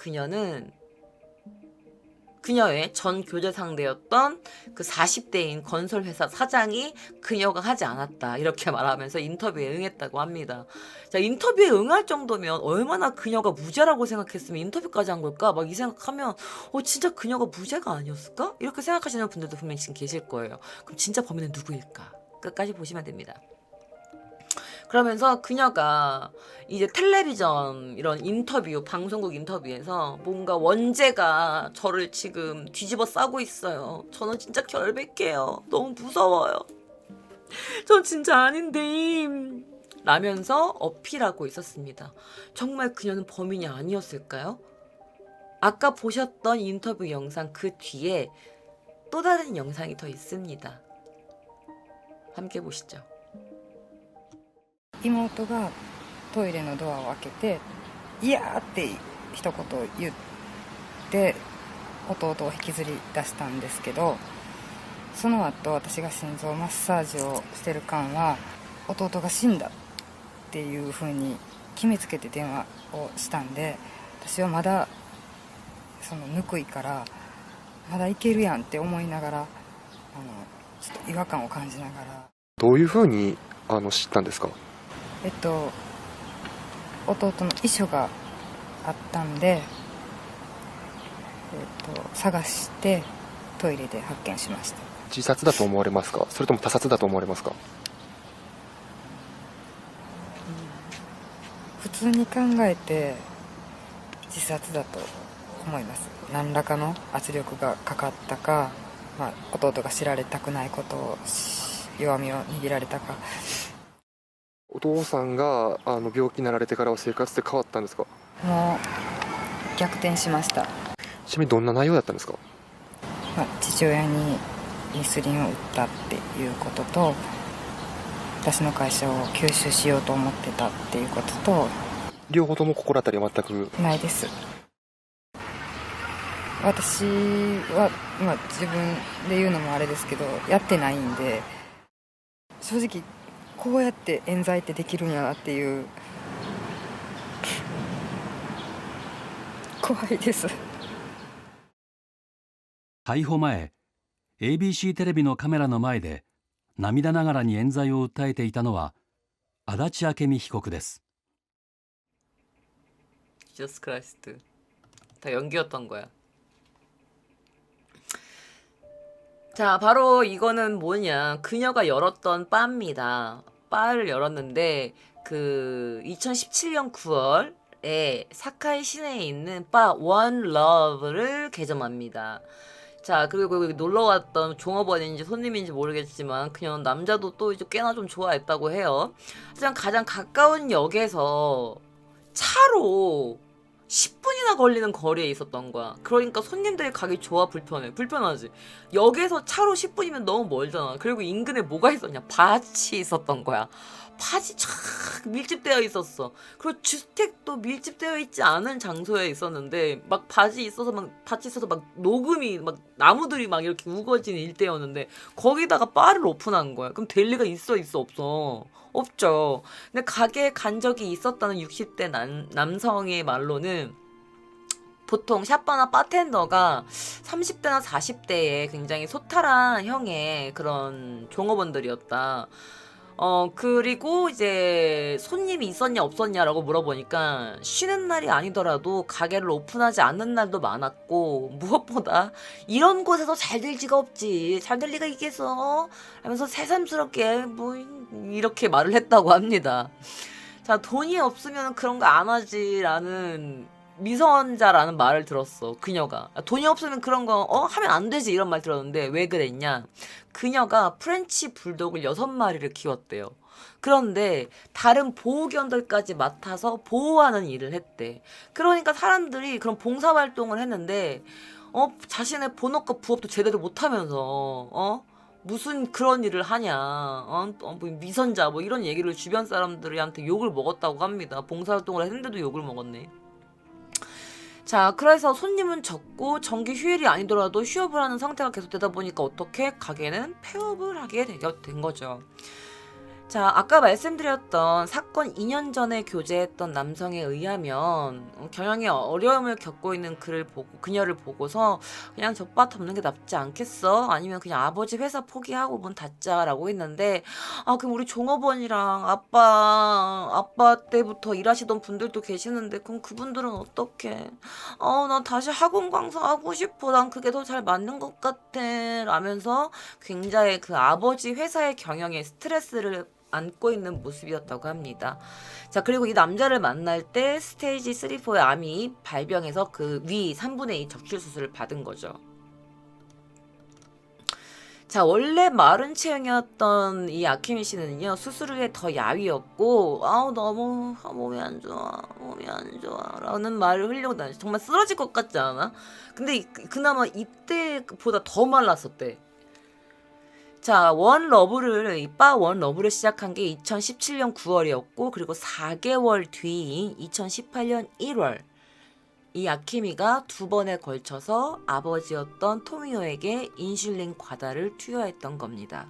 그녀의 전 교제 상대였던 그 40대인 건설회사 사장이 그녀가 하지 않았다 이렇게 말하면서 인터뷰에 응했다고 합니다. 자, 인터뷰에 응할 정도면 얼마나 그녀가 무죄라고 생각했으면 인터뷰까지 한 걸까? 막 이 생각하면 진짜 그녀가 무죄가 아니었을까? 이렇게 생각하시는 분들도 분명히 지금 계실 거예요. 그럼 진짜 범인은 누구일까? 끝까지 보시면 됩니다. 그러면서 그녀가 이제 텔레비전 이런 인터뷰, 방송국 인터뷰에서 뭔가 원죄가 저를 지금 뒤집어 싸고 있어요. 저는 진짜 결백해요. 너무 무서워요. 전 진짜 아닌데 라면서 어필하고 있었습니다. 정말 그녀는 범인이 아니었을까요? 아까 보셨던 인터뷰 영상 그 뒤에 또 다른 영상이 더 있습니다. 함께 보시죠. 妹がトイレのドアを開けて「いや!」って一言言って弟を引きずり出したんですけど、その後私が心臓マッサージをしてる間は弟が死んだっていうふうに決めつけて電話をしたんで、私はまだそのぬくいからまだいけるやんって思いながらちょっと違和感を感じながら。どういうふうに知ったんですか？弟の遺書があったんで、探してトイレで発見しました。自殺だと思われますか？それとも他殺だと思われますか？普通に考えて自殺だと思います。何らかの圧力がかかったか、弟が知られたくないことを弱みを握られたか。お父さんが病気になられてからは生活って変わったんですか？もう逆転しました。ちなみにどんな内容だったんですか？父親にインスリンを打ったっていうことと、私の会社を吸収しようと思ってたっていうことと。両方とも心当たりは全くないです。私は、自分で言うのもあれですけどやってないんで、正直こうやって冤罪ってできるんやなっていう怖いです。逮捕前、ABC テレビのカメラの前で涙ながらに冤罪を訴えていたのは足立朱美被告です。 지저스 크라이스트. 다 연기였던 거야. 자, 바로 이거는 뭐냐. 그녀가 열었던 바입니다. 바를 열었는데 그 2017년 9월에 사카이 시내에 있는 바 원러브를 개점합니다. 자, 그리고 여기 놀러왔던 종업원인지 손님인지 모르겠지만 그녀는 남자도 또 이제 꽤나 좀 좋아했다고 해요. 하지만 가장 가까운 역에서 차로 10분이나 걸리는 거리에 있었던 거야. 그러니까 손님들이 가기 좋아, 불편하지. 역에서 차로 10분이면 너무 멀잖아. 그리고 인근에 뭐가 있었냐? 밭이 있었던 거야. 밭이 쫙 밀집되어 있었어. 그리고 주택도 밀집되어 있지 않은 장소에 있었는데 막 밭이 있어서 막 녹음이 막 나무들이 막 이렇게 우거진 일대였는데 거기다가 바를 오픈한 거야. 그럼 될 리가 있어 없어? 없죠. 근데 가게에 간 적이 있었다는 60대 남성의 말로는 보통 샷바나 바텐더가 30대나 40대의 굉장히 소탈한 형의 그런 종업원들이었다. 그리고 이제 손님이 있었냐 없었냐라고 물어보니까 쉬는 날이 아니더라도 가게를 오픈하지 않는 날도 많았고, 무엇보다 이런 곳에서 잘 될 리가 없지, 잘 될 리가 있겠어 하면서 새삼스럽게 뭐 이렇게 말을 했다고 합니다. 자, 돈이 없으면 그런 거 안 하지라는 미성년자라는 말을 들었어. 그녀가 돈이 없으면 그런 거 하면 안 되지 이런 말 들었는데 왜 그랬냐, 그녀가 프렌치 불독을 6마리를 키웠대요. 그런데 다른 보호견들까지 맡아서 보호하는 일을 했대. 그러니까 사람들이 그런 봉사활동을 했는데 자신의 본업과 부업도 제대로 못하면서 무슨 그런 일을 하냐, 뭐 미선자 뭐 이런 얘기를 주변 사람들한테 욕을 먹었다고 합니다. 봉사활동을 했는데도 욕을 먹었네. 자, 그래서 손님은 적고 정기 휴일이 아니더라도 휴업을 하는 상태가 계속되다 보니까 어떻게 가게는 폐업을 하게 된 거죠. 자, 아까 말씀드렸던 사건 2년 전에 교제했던 남성에 의하면 경영에 어려움을 겪고 있는 그녀를 보고서 그냥 젖밭 없는 게 낫지 않겠어? 아니면 그냥 아버지 회사 포기하고 문 닫자라고 했는데, 그럼 우리 종업원이랑 아빠 때부터 일하시던 분들도 계시는데 그럼 그분들은 어떡해? 난 다시 학원 강사하고 싶어. 난 그게 더 잘 맞는 것 같아 라면서 굉장히 그 아버지 회사의 경영에 스트레스를 안고 있는 모습이었다고 합니다. 자, 그리고 이 남자를 만날 때 스테이지 3-4의 암이 발병해서 그 위 3분의 2 적출 수술을 받은 거죠. 자, 원래 마른 체형이었던 이 아케미 씨는요, 수술 후에 더 야위였고, 아우, 너무 몸이 안 좋아, 몸이 안 좋아, 라는 말을 흘리고 다녔어. 정말 쓰러질 것 같지 않아? 근데 그나마 이때보다 더 말랐었대. 자, 원 러브를 시작한 게 2017년 9월이었고, 그리고 4개월 뒤인 2018년 1월, 이 아케미가 2번에 걸쳐서 아버지였던 토미오에게 인슐린 과다를 투여했던 겁니다.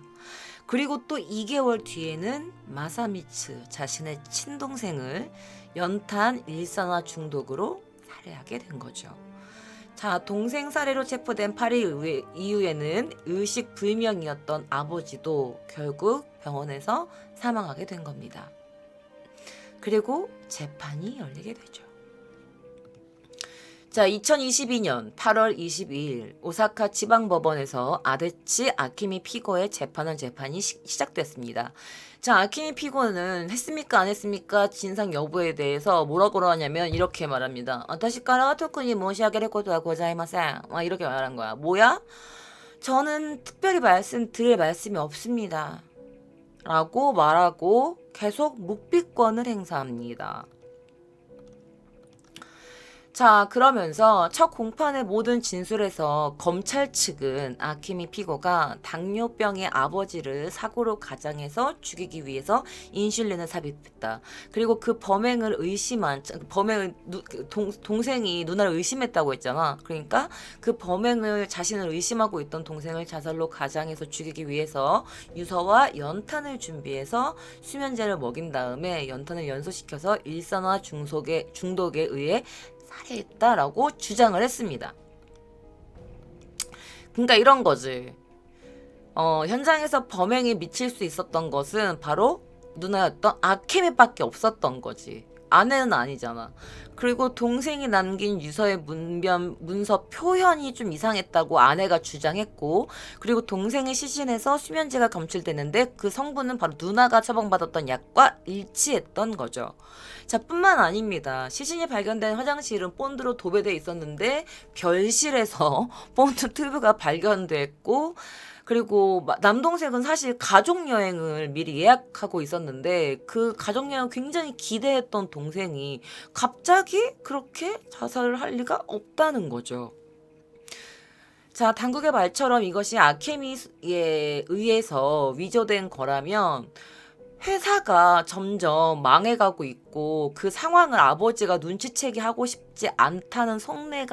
그리고 또 2개월 뒤에는 마사미츠 자신의 친동생을 연탄 일산화 중독으로 살해하게 된 거죠. 자, 동생 살해로 체포된 8일 이후에는 의식 불명이었던 아버지도 결국 병원에서 사망하게 된 겁니다. 그리고 재판이 열리게 되죠. 자, 2022년 8월 22일 오사카 지방법원에서 아데치 아케미 피고의 재판이 시작됐습니다. 자, 아케미 피고는 했습니까 안 했습니까 진상 여부에 대해서 뭐라고 하냐면 이렇게 말합니다. 다시까라 토크니 모시하게를 것도 고자이마센. 이렇게 말한 거야. 뭐야? 저는 특별히 드릴 말씀이 없습니다. 라고 말하고 계속 묵비권을 행사합니다. 자, 그러면서 첫 공판의 모든 진술에서 검찰 측은 아케미 피고가 당뇨병의 아버지를 사고로 가장해서 죽이기 위해서 인슐린을 삽입했다. 그리고 그 범행을 동생이 누나를 의심했다고 했잖아. 그러니까 그 범행을 자신을 의심하고 있던 동생을 자살로 가장해서 죽이기 위해서 유서와 연탄을 준비해서 수면제를 먹인 다음에 연탄을 연소시켜서 일산화 중독에 의해 살해했다라고 주장을 했습니다. 그러니까 이런 거지. 현장에서 범행이 미칠 수 있었던 것은 바로 누나였던 아케미밖에 없었던 거지. 아내는 아니잖아. 그리고 동생이 남긴 유서의 문서 표현이 좀 이상했다고 아내가 주장했고, 그리고 동생의 시신에서 수면제가 검출됐는데 그 성분은 바로 누나가 처방받았던 약과 일치했던 거죠. 자, 뿐만 아닙니다. 시신이 발견된 화장실은 본드로 도배돼 있었는데 별실에서 본드 튜브가 발견됐고, 그리고 남동생은 사실 가족여행을 미리 예약하고 있었는데 그 가족여행 굉장히 기대했던 동생이 갑자기 그렇게 자살을 할 리가 없다는 거죠. 자, 당국의 말처럼 이것이 아케미에 의해서 위조된 거라면 회사가 점점 망해가고 있고 그 상황을 아버지가 눈치채게 하고 싶지 않다는 속내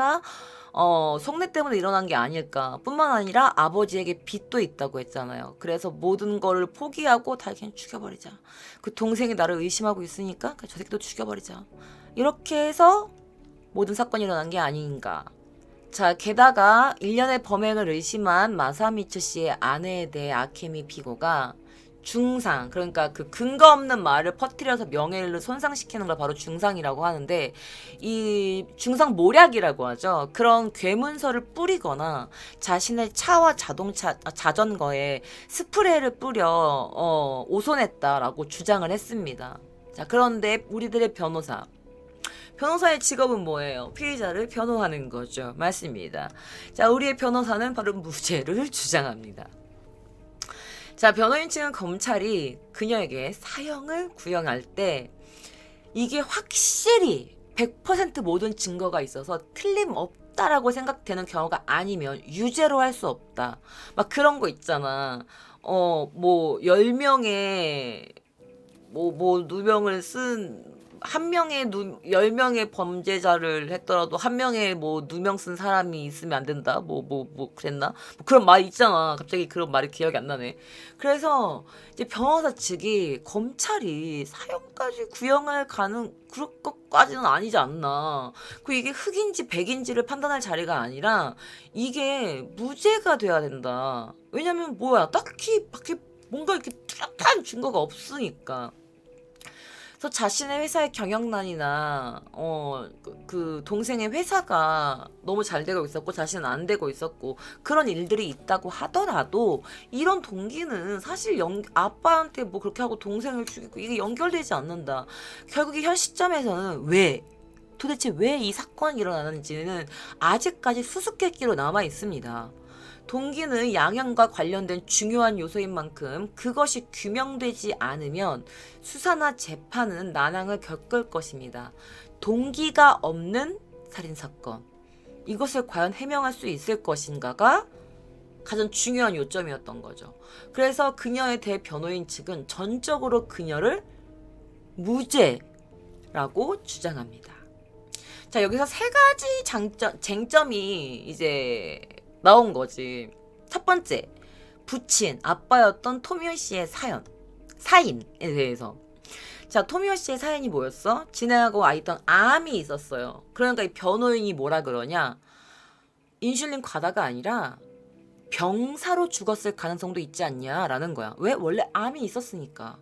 때문에 일어난 게 아닐까. 뿐만 아니라 아버지에게 빚도 있다고 했잖아요. 그래서 모든 거를 포기하고 다 그냥 죽여버리자. 그 동생이 나를 의심하고 있으니까 저 새끼도 죽여버리자. 이렇게 해서 모든 사건이 일어난 게 아닌가. 자, 게다가 1년의 범행을 의심한 마사미츠 씨의 아내에 대해 아케미 피고가 중상, 그러니까 그 근거 없는 말을 퍼뜨려서 명예를 손상시키는 걸 바로 중상이라고 하는데, 이 중상 모략이라고 하죠. 그런 괴문서를 뿌리거나 자신의 차와 자전거에 스프레이를 뿌려 오손했다라고 주장을 했습니다. 자, 그런데 우리들의 변호사의 직업은 뭐예요? 피해자를 변호하는 거죠. 맞습니다. 자, 우리의 변호사는 바로 무죄를 주장합니다. 자, 변호인 측은 검찰이 그녀에게 사형을 구형할 때 이게 확실히 100% 모든 증거가 있어서 틀림없다라고 생각되는 경우가 아니면 유죄로 할 수 없다. 막 그런 거 있잖아. 10명의 누명을 쓴 한 명의 10명의 범죄자를 했더라도 한 명의 누명 쓴 사람이 있으면 안 된다. 그랬나? 그런 말 있잖아. 갑자기 그런 말이 기억이 안 나네. 그래서 이제 변호사 측이 검찰이 사형까지 구형할 그럴 것까지는 아니지 않나. 이게 흑인지 백인지를 판단할 자리가 아니라 이게 무죄가 돼야 된다. 왜냐면 딱히 밖에 뭔가 이렇게 뚜렷한 증거가 없으니까. 그래서 자신의 회사의 경영난이나 그 동생의 회사가 너무 잘 되고 있었고 자신은 안 되고 있었고 그런 일들이 있다고 하더라도 이런 동기는 사실 아빠한테 그렇게 하고 동생을 죽이고 이게 연결되지 않는다. 결국에 현 시점에서는 도대체 왜 이 사건이 일어나는지는 아직까지 수수께끼로 남아 있습니다. 동기는 양형과 관련된 중요한 요소인 만큼 그것이 규명되지 않으면 수사나 재판은 난항을 겪을 것입니다. 동기가 없는 살인사건, 이것을 과연 해명할 수 있을 것인가가 가장 중요한 요점이었던 거죠. 그래서 그녀에 대해 변호인 측은 전적으로 그녀를 무죄라고 주장합니다. 자, 여기서 세 가지 쟁점이 이제 나온 거지. 첫 번째, 부친, 아빠였던 토미오 씨의 사인에 대해서. 자, 토미오 씨의 사인이 뭐였어? 진행하고 있던 암이 있었어요. 그러니까 이 변호인이 뭐라 그러냐? 인슐린 과다가 아니라 병사로 죽었을 가능성도 있지 않냐라는 거야. 왜? 원래 암이 있었으니까.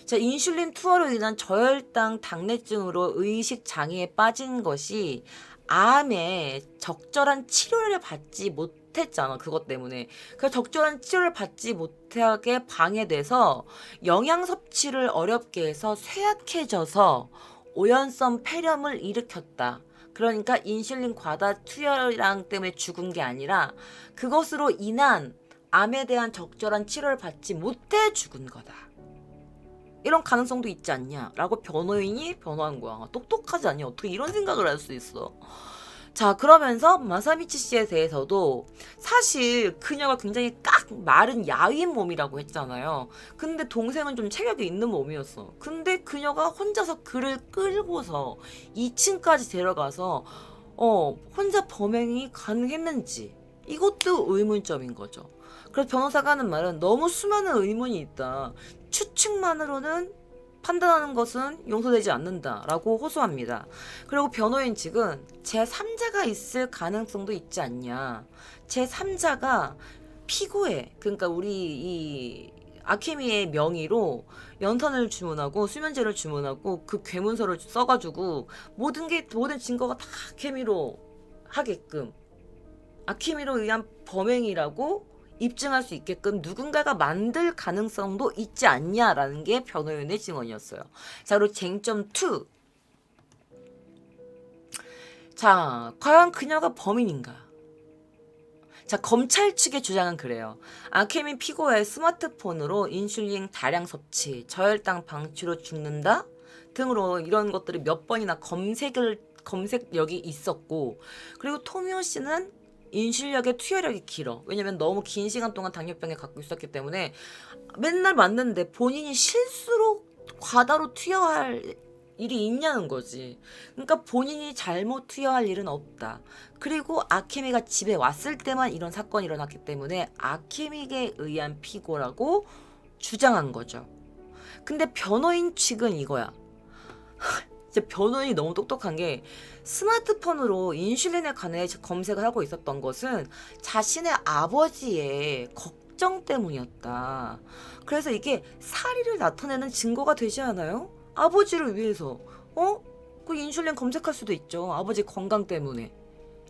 자, 인슐린 투하로 인한 저혈당 당뇨증으로 의식 장애에 빠진 것이 암에 적절한 치료를 받지 못했잖아. 그것 때문에. 그 적절한 치료를 받지 못하게 방해돼서 영양 섭취를 어렵게 해서 쇠약해져서 오연성 폐렴을 일으켰다. 그러니까 인슐린 과다 투여량 때문에 죽은 게 아니라 그것으로 인한 암에 대한 적절한 치료를 받지 못해 죽은 거다. 이런 가능성도 있지 않냐라고 변호인이 변호한 거야. 똑똑하지 않냐? 어떻게 이런 생각을 할 수 있어? 자, 그러면서 마사미치 씨에 대해서도 사실 그녀가 굉장히 깍 마른 야윈 몸이라고 했잖아요. 근데 동생은 좀 체격이 있는 몸이었어. 근데 그녀가 혼자서 그를 끌고서 2층까지 데려가서 혼자 범행이 가능했는지 이것도 의문점인 거죠. 그래서 변호사가 하는 말은 너무 수많은 의문이 있다. 추측만으로는 판단하는 것은 용서되지 않는다라고 호소합니다. 그리고 변호인 측은 제3자가 있을 가능성도 있지 않냐. 제3자가 피고의, 그러니까 우리 이 아케미의 명의로 연탄을 주문하고 수면제를 주문하고 그 괴문서를 써가지고 모든 증거가 다 아케미로 하게끔, 아케미로 의한 범행이라고 입증할 수 있게끔 누군가가 만들 가능성도 있지 않냐라는 게 변호인의 증언이었어요. 자, 그리고 쟁점 2. 자, 과연 그녀가 범인인가? 자, 검찰 측의 주장은 그래요. 아케미 피고의 스마트폰으로 인슐린 다량 섭취, 저혈당 방치로 죽는다 등으로 이런 것들을 몇 번이나 검색력이 있었고, 그리고 토미오 씨는 인슐력의 투여력이 길어. 왜냐면 너무 긴 시간 동안 당뇨병에 갖고 있었기 때문에 맨날 맞는데 본인이 실수로 과다로 투여할 일이 있냐는 거지. 그러니까 본인이 잘못 투여할 일은 없다. 그리고 아케미가 집에 왔을 때만 이런 사건이 일어났기 때문에 아케미에 의한 피고라고 주장한 거죠. 근데 변호인 측은 이거야. 진짜 변호인이 너무 똑똑한 게 스마트폰으로 인슐린에 관해 검색을 하고 있었던 것은 자신의 아버지의 걱정 때문이었다. 그래서 이게 사리를 나타내는 증거가 되지 않아요? 아버지를 위해서 그 인슐린 검색할 수도 있죠. 아버지 건강 때문에.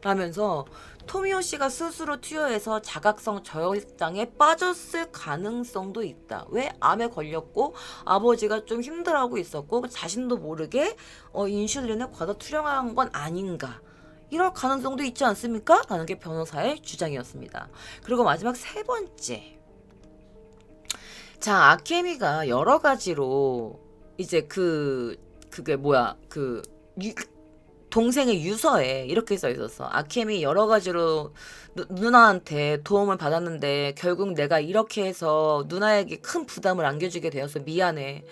라면서 토미오 씨가 스스로 투여해서 자각성 저혈당에 빠졌을 가능성도 있다. 왜? 암에 걸렸고 아버지가 좀 힘들어하고 있었고 자신도 모르게 인슐린을 과다 투여한 건 아닌가. 이럴 가능성도 있지 않습니까? 라는 게 변호사의 주장이었습니다. 그리고 마지막 세 번째. 자, 아케미가 여러 가지로 이제 그게 뭐야, 동생의 유서에 이렇게 써 있었어. 아케미 여러 가지로 누나한테 도움을 받았는데 결국 내가 이렇게 해서 누나에게 큰 부담을 안겨주게 되어서 미안해.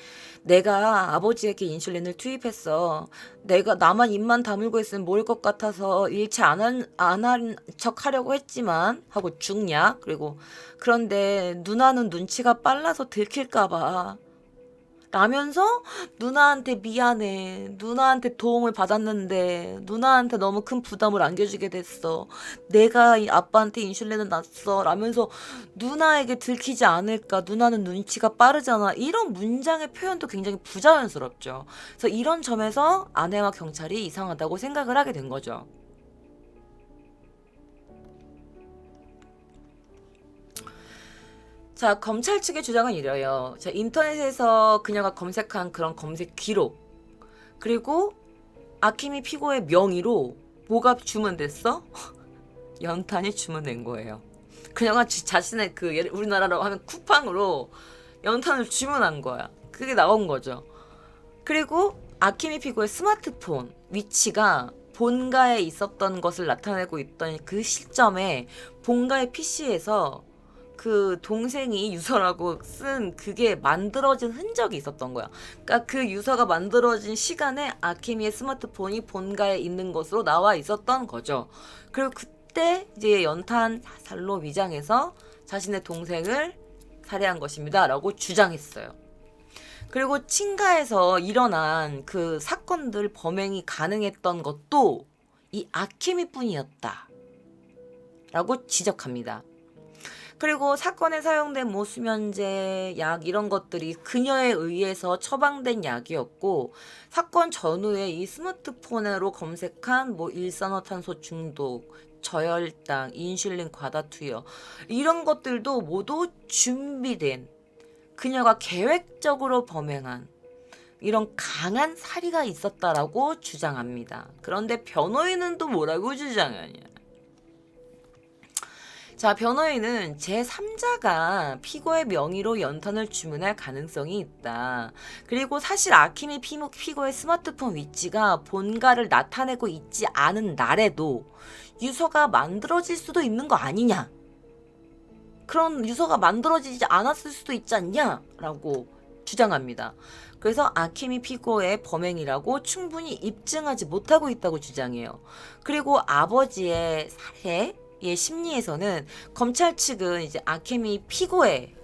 내가 아버지에게 인슐린을 투입했어. 내가 나만 입만 다물고 있으면 모를 것 같아서 일체 안 한 척 하려고 했지만 하고 죽냐? 그리고 그런데 누나는 눈치가 빨라서 들킬까봐 라면서 누나한테 미안해. 누나한테 도움을 받았는데 누나한테 너무 큰 부담을 안겨주게 됐어. 내가 이 아빠한테 인슐린을 놨어. 라면서 누나에게 들키지 않을까. 누나는 눈치가 빠르잖아. 이런 문장의 표현도 굉장히 부자연스럽죠. 그래서 이런 점에서 아내와 경찰이 이상하다고 생각을 하게 된 거죠. 자, 검찰 측의 주장은 이래요. 자, 인터넷에서 그녀가 검색한 그런 검색 기록, 그리고 아케미 피고의 명의로 뭐가 주문됐어? 연탄이 주문된 거예요. 그녀가 자신의 그 우리나라로 하면 쿠팡으로 연탄을 주문한 거야. 그게 나온 거죠. 그리고 아키미 피고의 스마트폰 위치가 본가에 있었던 것을 나타내고 있던 그 시점에 본가의 PC에서 그 동생이 유서라고 쓴 그게 만들어진 흔적이 있었던 거야. 그러니까 그 유서가 만들어진 시간에 아키미의 스마트폰이 본가에 있는 것으로 나와 있었던 거죠. 그리고 그때 이제 연탄 살로 위장해서 자신의 동생을 살해한 것입니다. 라고 주장했어요. 그리고 친가에서 일어난 그 사건들 범행이 가능했던 것도 이 아키미 뿐이었다. 라고 지적합니다. 그리고 사건에 사용된 뭐 수면제, 약 이런 것들이 그녀에 의해서 처방된 약이었고 사건 전후에 이 스마트폰으로 검색한 뭐 일산화탄소 중독, 저혈당, 인슐린 과다 투여 이런 것들도 모두 준비된 그녀가 계획적으로 범행한 이런 강한 사리가 있었다라고 주장합니다. 그런데 변호인은 또 뭐라고 주장하냐? 자, 변호인은 제3자가 피고의 명의로 연탄을 주문할 가능성이 있다. 그리고 사실 아키미 피고의 스마트폰 위치가 본가를 나타내고 있지 않은 날에도 유서가 만들어질 수도 있는 거 아니냐? 그런 유서가 만들어지지 않았을 수도 있지 않냐? 라고 주장합니다. 그래서 아키미 피고의 범행이라고 충분히 입증하지 못하고 있다고 주장해요. 그리고 아버지의 살해의 심리에서는 검찰 측은 이제 아키미 피고의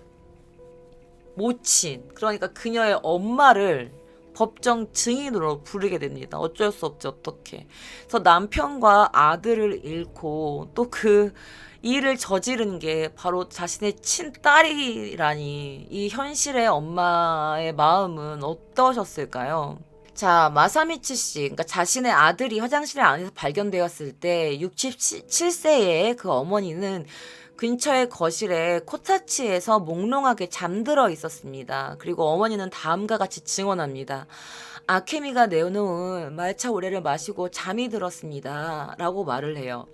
모친, 그러니까 그녀의 엄마를 법정 증인으로 부르게 됩니다. 어쩔 수 없지, 어떡해. 그래서 남편과 아들을 잃고 또 그 일을 저지른 게 바로 자신의 친딸이라니 이 현실의 엄마의 마음은 어떠셨을까요? 자, 마사미츠 씨, 그러니까 자신의 아들이 화장실 안에서 발견되었을 때 67세의 그 어머니는 근처의 거실에 코타치에서 몽롱하게 잠들어 있었습니다. 그리고 어머니는 다음과 같이 증언합니다. 아케미가 내어놓은 말차 오레를 마시고 잠이 들었습니다. 라고 말을 해요.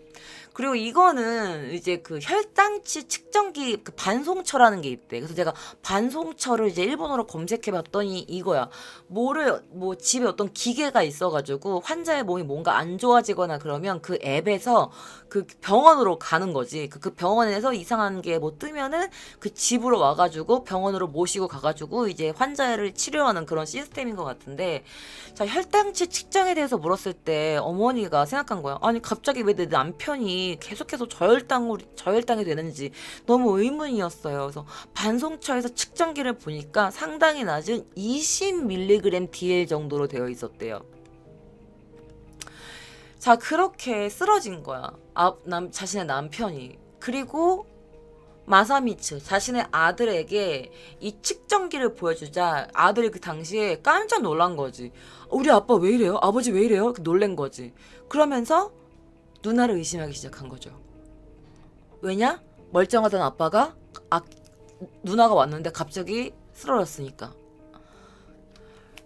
그리고 이거는 이제 그 혈당치 측정기 그 반송처라는 게 있대. 그래서 제가 반송처를 이제 일본어로 검색해 봤더니 이거야. 뭐 집에 어떤 기계가 있어가지고 환자의 몸이 뭔가 안 좋아지거나 그러면 그 앱에서 그 병원으로 가는 거지. 그 병원에서 이상한 게 뭐 뜨면은 그 집으로 와가지고 병원으로 모시고 가가지고 이제 환자를 치료하는 그런 시스템인 것 같은데, 자, 혈당치 측정에 대해서 물었을 때 어머니가 생각한 거야. 아니 갑자기 왜 내 남편이 계속해서 저혈당이 되는지 너무 의문이었어요. 그래서 반송처에서 측정기를 보니까 상당히 낮은 20mg DL 정도로 되어 있었대요. 자, 그렇게 쓰러진 거야. 자신의 남편이. 그리고 마사미츠 자신의 아들에게 이 측정기를 보여주자 아들이 그 당시에 깜짝 놀란 거지. 우리 아빠 왜 이래요? 아버지 왜 이래요? 놀란 거지. 그러면서 누나를 의심하기 시작한 거죠. 왜냐? 멀쩡하던 아빠가 누나가 왔는데 갑자기 쓰러졌으니까.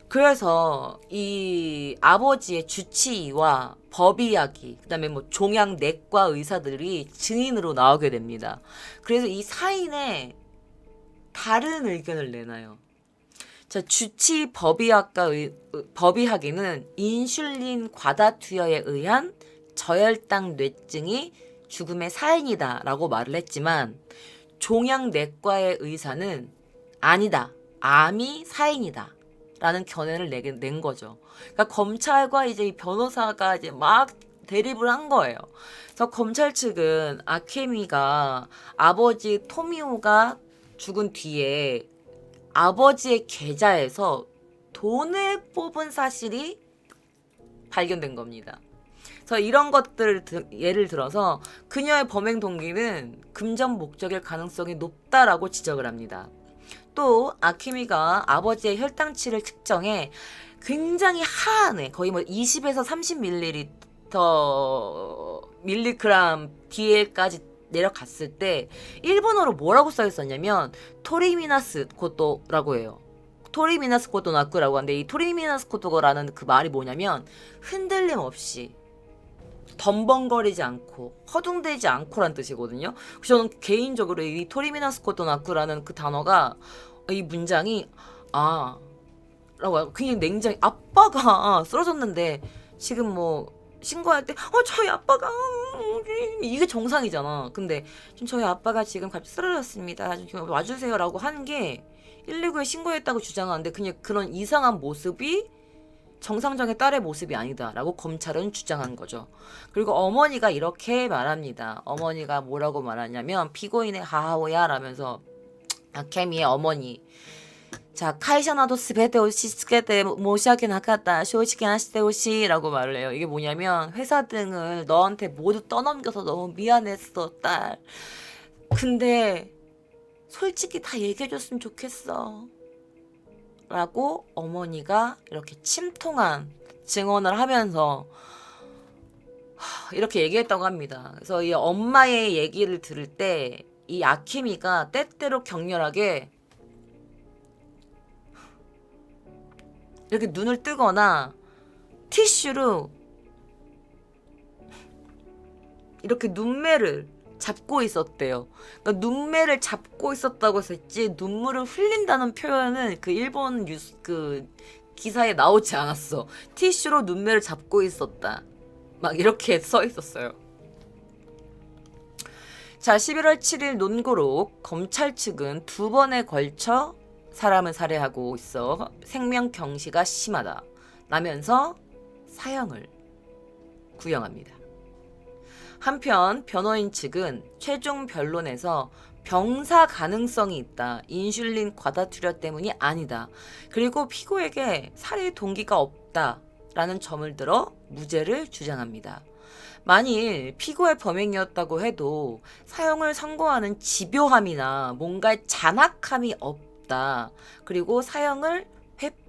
그래서 이 아버지의 주치의와 법의학이 그다음에 뭐 종양 내과 의사들이 증인으로 나오게 됩니다. 그래서 이 사인에 다른 의견을 내놔요. 자, 주치의 법의학에는 인슐린 과다 투여에 의한 저혈당 뇌증이 죽음의 사인이다라고 말을 했지만 종양 내과의 의사는 아니다. 암이 사인이다. 라는 견해를 낸 거죠. 그러니까 검찰과 이제 이 변호사가 이제 막 대립을 한 거예요. 그래서 검찰 측은 아케미가 아버지 토미오가 죽은 뒤에 아버지의 계좌에서 돈을 뽑은 사실이 발견된 겁니다. 그래서 이런 것들을 예를 들어서 그녀의 범행 동기는 금전 목적일 가능성이 높다라고 지적을 합니다. 또 아키미가 아버지의 혈당치를 측정해 굉장히 하한에 거의 뭐 20에서 30mg DL까지 내려갔을 때 일본어로 뭐라고 써 있었냐면 토리미나스 코토라고 해요. 토리미나스 코토 나쿠라고 하는데 이 토리미나스 코토라는 그 말이 뭐냐면 흔들림 없이 덤벙거리지 않고 허둥대지 않고란 뜻이거든요. 그래서 저는 개인적으로 이 토리미나스코토 나쿠라는 그 단어가 이 문장이 라고 굉장히 냉정히 아빠가 쓰러졌는데 지금 뭐 신고할 때 저희 아빠가 이게 정상이잖아. 근데 좀 저희 아빠가 지금 갑자기 쓰러졌습니다. 좀 와주세요라고 하는 게 119에 신고했다고 주장하는데 그냥 그런 이상한 모습이 정상적인 딸의 모습이 아니다라고 검찰은 주장한 거죠. 그리고 어머니가 이렇게 말합니다. 어머니가 뭐라고 말하냐면 피고인의 하하오야라면서 아케미의 어머니 자, 카이샤나도 스베테 오시 스케테 모시하게 나갔다 쇼시게 하시테 오시라고 말을 해요. 이게 뭐냐면 회사 등을 너한테 모두 떠넘겨서 너무 미안했어 딸. 근데 솔직히 다 얘기해줬으면 좋겠어 라고 어머니가 이렇게 침통한 증언을 하면서 이렇게 얘기했다고 합니다. 그래서 이 엄마의 얘기를 들을 때 이 아케미가 때때로 격렬하게 이렇게 눈을 뜨거나 티슈로 이렇게 눈매를 잡고 있었대요. 그러니까 눈매를 잡고 있었다고 했지 눈물을 흘린다는 표현은 그 일본 뉴스 그 기사에 나오지 않았어. 티슈로 눈매를 잡고 있었다. 막 이렇게 써 있었어요. 자, 11월 7일 논고록 검찰 측은 2번에 걸쳐 사람을 살해하고 있어 생명 경시가 심하다 라면서 사형을 구형합니다. 한편 변호인 측은 최종 변론에서 병사 가능성이 있다. 인슐린 과다 투여 때문이 아니다. 그리고 피고에게 살해 동기가 없다라는 점을 들어 무죄를 주장합니다. 만일 피고의 범행이었다고 해도 사형을 선고하는 집요함이나 뭔가 잔악함이 없다. 그리고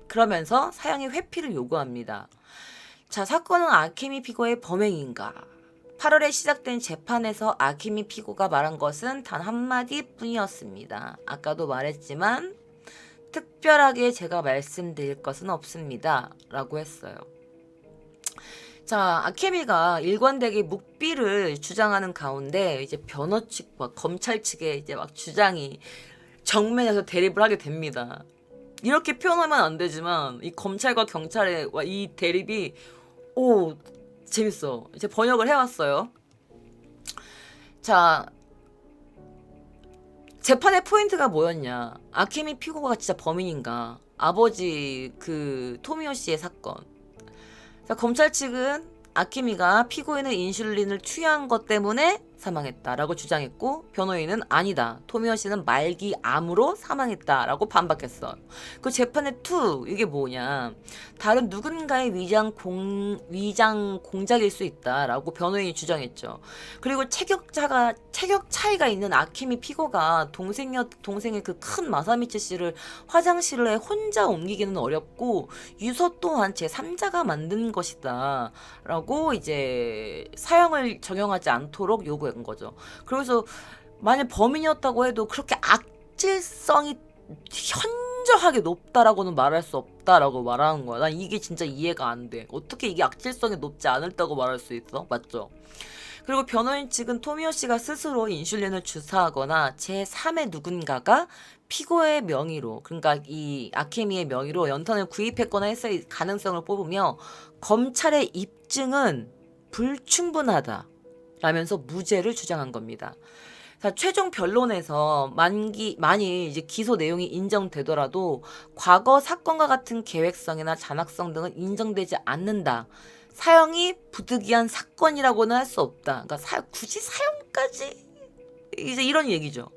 그러면서 사형의 회피를 요구합니다. 자, 사건은 아케미 피고의 범행인가? 8월에 시작된 재판에서 아케미 피고가 말한 것은 단 한마디 뿐이었습니다. 아까도 말했지만 특별하게 제가 말씀드릴 것은 없습니다. 라고 했어요. 자, 아케미가 일관되게 묵비를 주장하는 가운데 이제 변호 측과 검찰 측의 이제 막 주장이 정면에서 대립을 하게 됩니다. 이렇게 표현하면 안 되지만 이 검찰과 경찰의 이 대립이 재밌어. 이제 번역을 해왔어요. 자, 재판의 포인트가 뭐였냐? 아케미 피고가 진짜 범인인가? 아버지 그 토미오 씨의 사건. 자, 검찰 측은 아케미가 피고인의 인슐린을 투여한 것 때문에 사망했다라고 주장했고 변호인은 아니다. 토미오 씨는 말기 암으로 사망했다라고 반박했어. 그 재판의 이게 뭐냐? 다른 누군가의 위장 공작일 수 있다라고 변호인이 주장했죠. 그리고 체격 차이가 있는 아케미 피고가 동생의 그 큰 마사미츠 씨를 화장실에 혼자 옮기기는 어렵고 유서 또한 제3자가 만든 것이다라고 이제 사형을 적용하지 않도록 요구한 거죠. 그래서 만약 범인이었다고 해도 그렇게 악질성이 현저하게 높다라고는 말할 수 없다라고 말하는 거야. 난 이게 진짜 이해가 안 돼. 어떻게 이게 악질성이 높지 않을다고 말할 수 있어? 맞죠? 그리고 변호인 측은 토미오 씨가 스스로 인슐린을 주사하거나 제3의 누군가가 피고의 명의로, 그러니까 이 아케미의 명의로 연탄을 구입했거나 했을 가능성을 뽑으며 검찰의 입증은 불충분하다 라면서 무죄를 주장한 겁니다. 자, 최종 변론에서 만일 이제 기소 내용이 인정되더라도 과거 사건과 같은 계획성이나 잔악성 등은 인정되지 않는다. 사형이 부득이한 사건이라고는 할 수 없다. 그러니까 굳이 사형까지 이제 이런 얘기죠.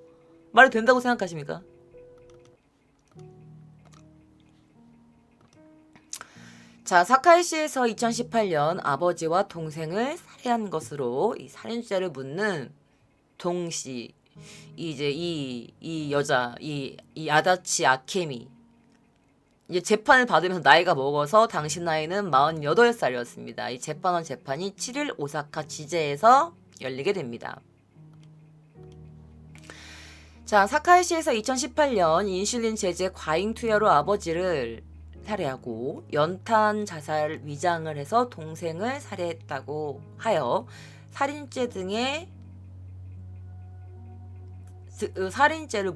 말이 된다고 생각하십니까? 자, 사카이시에서 2018년 아버지와 동생을 살해한 것으로 이 살인죄를 묻는 동씨, 이제 이 여자, 이 아다치 아케미, 이제 재판을 받으면서 나이가 먹어서 당시 나이는 48살이었습니다. 이 재판원 재판이 7일 오사카 지제에서 열리게 됩니다. 자, 사카이시에서 2018년 인슐린 제제 과잉 투여로 아버지를 살해하고 연탄 자살 위장을 해서 동생을 살해했다고 하여 살인죄 등의 살인죄를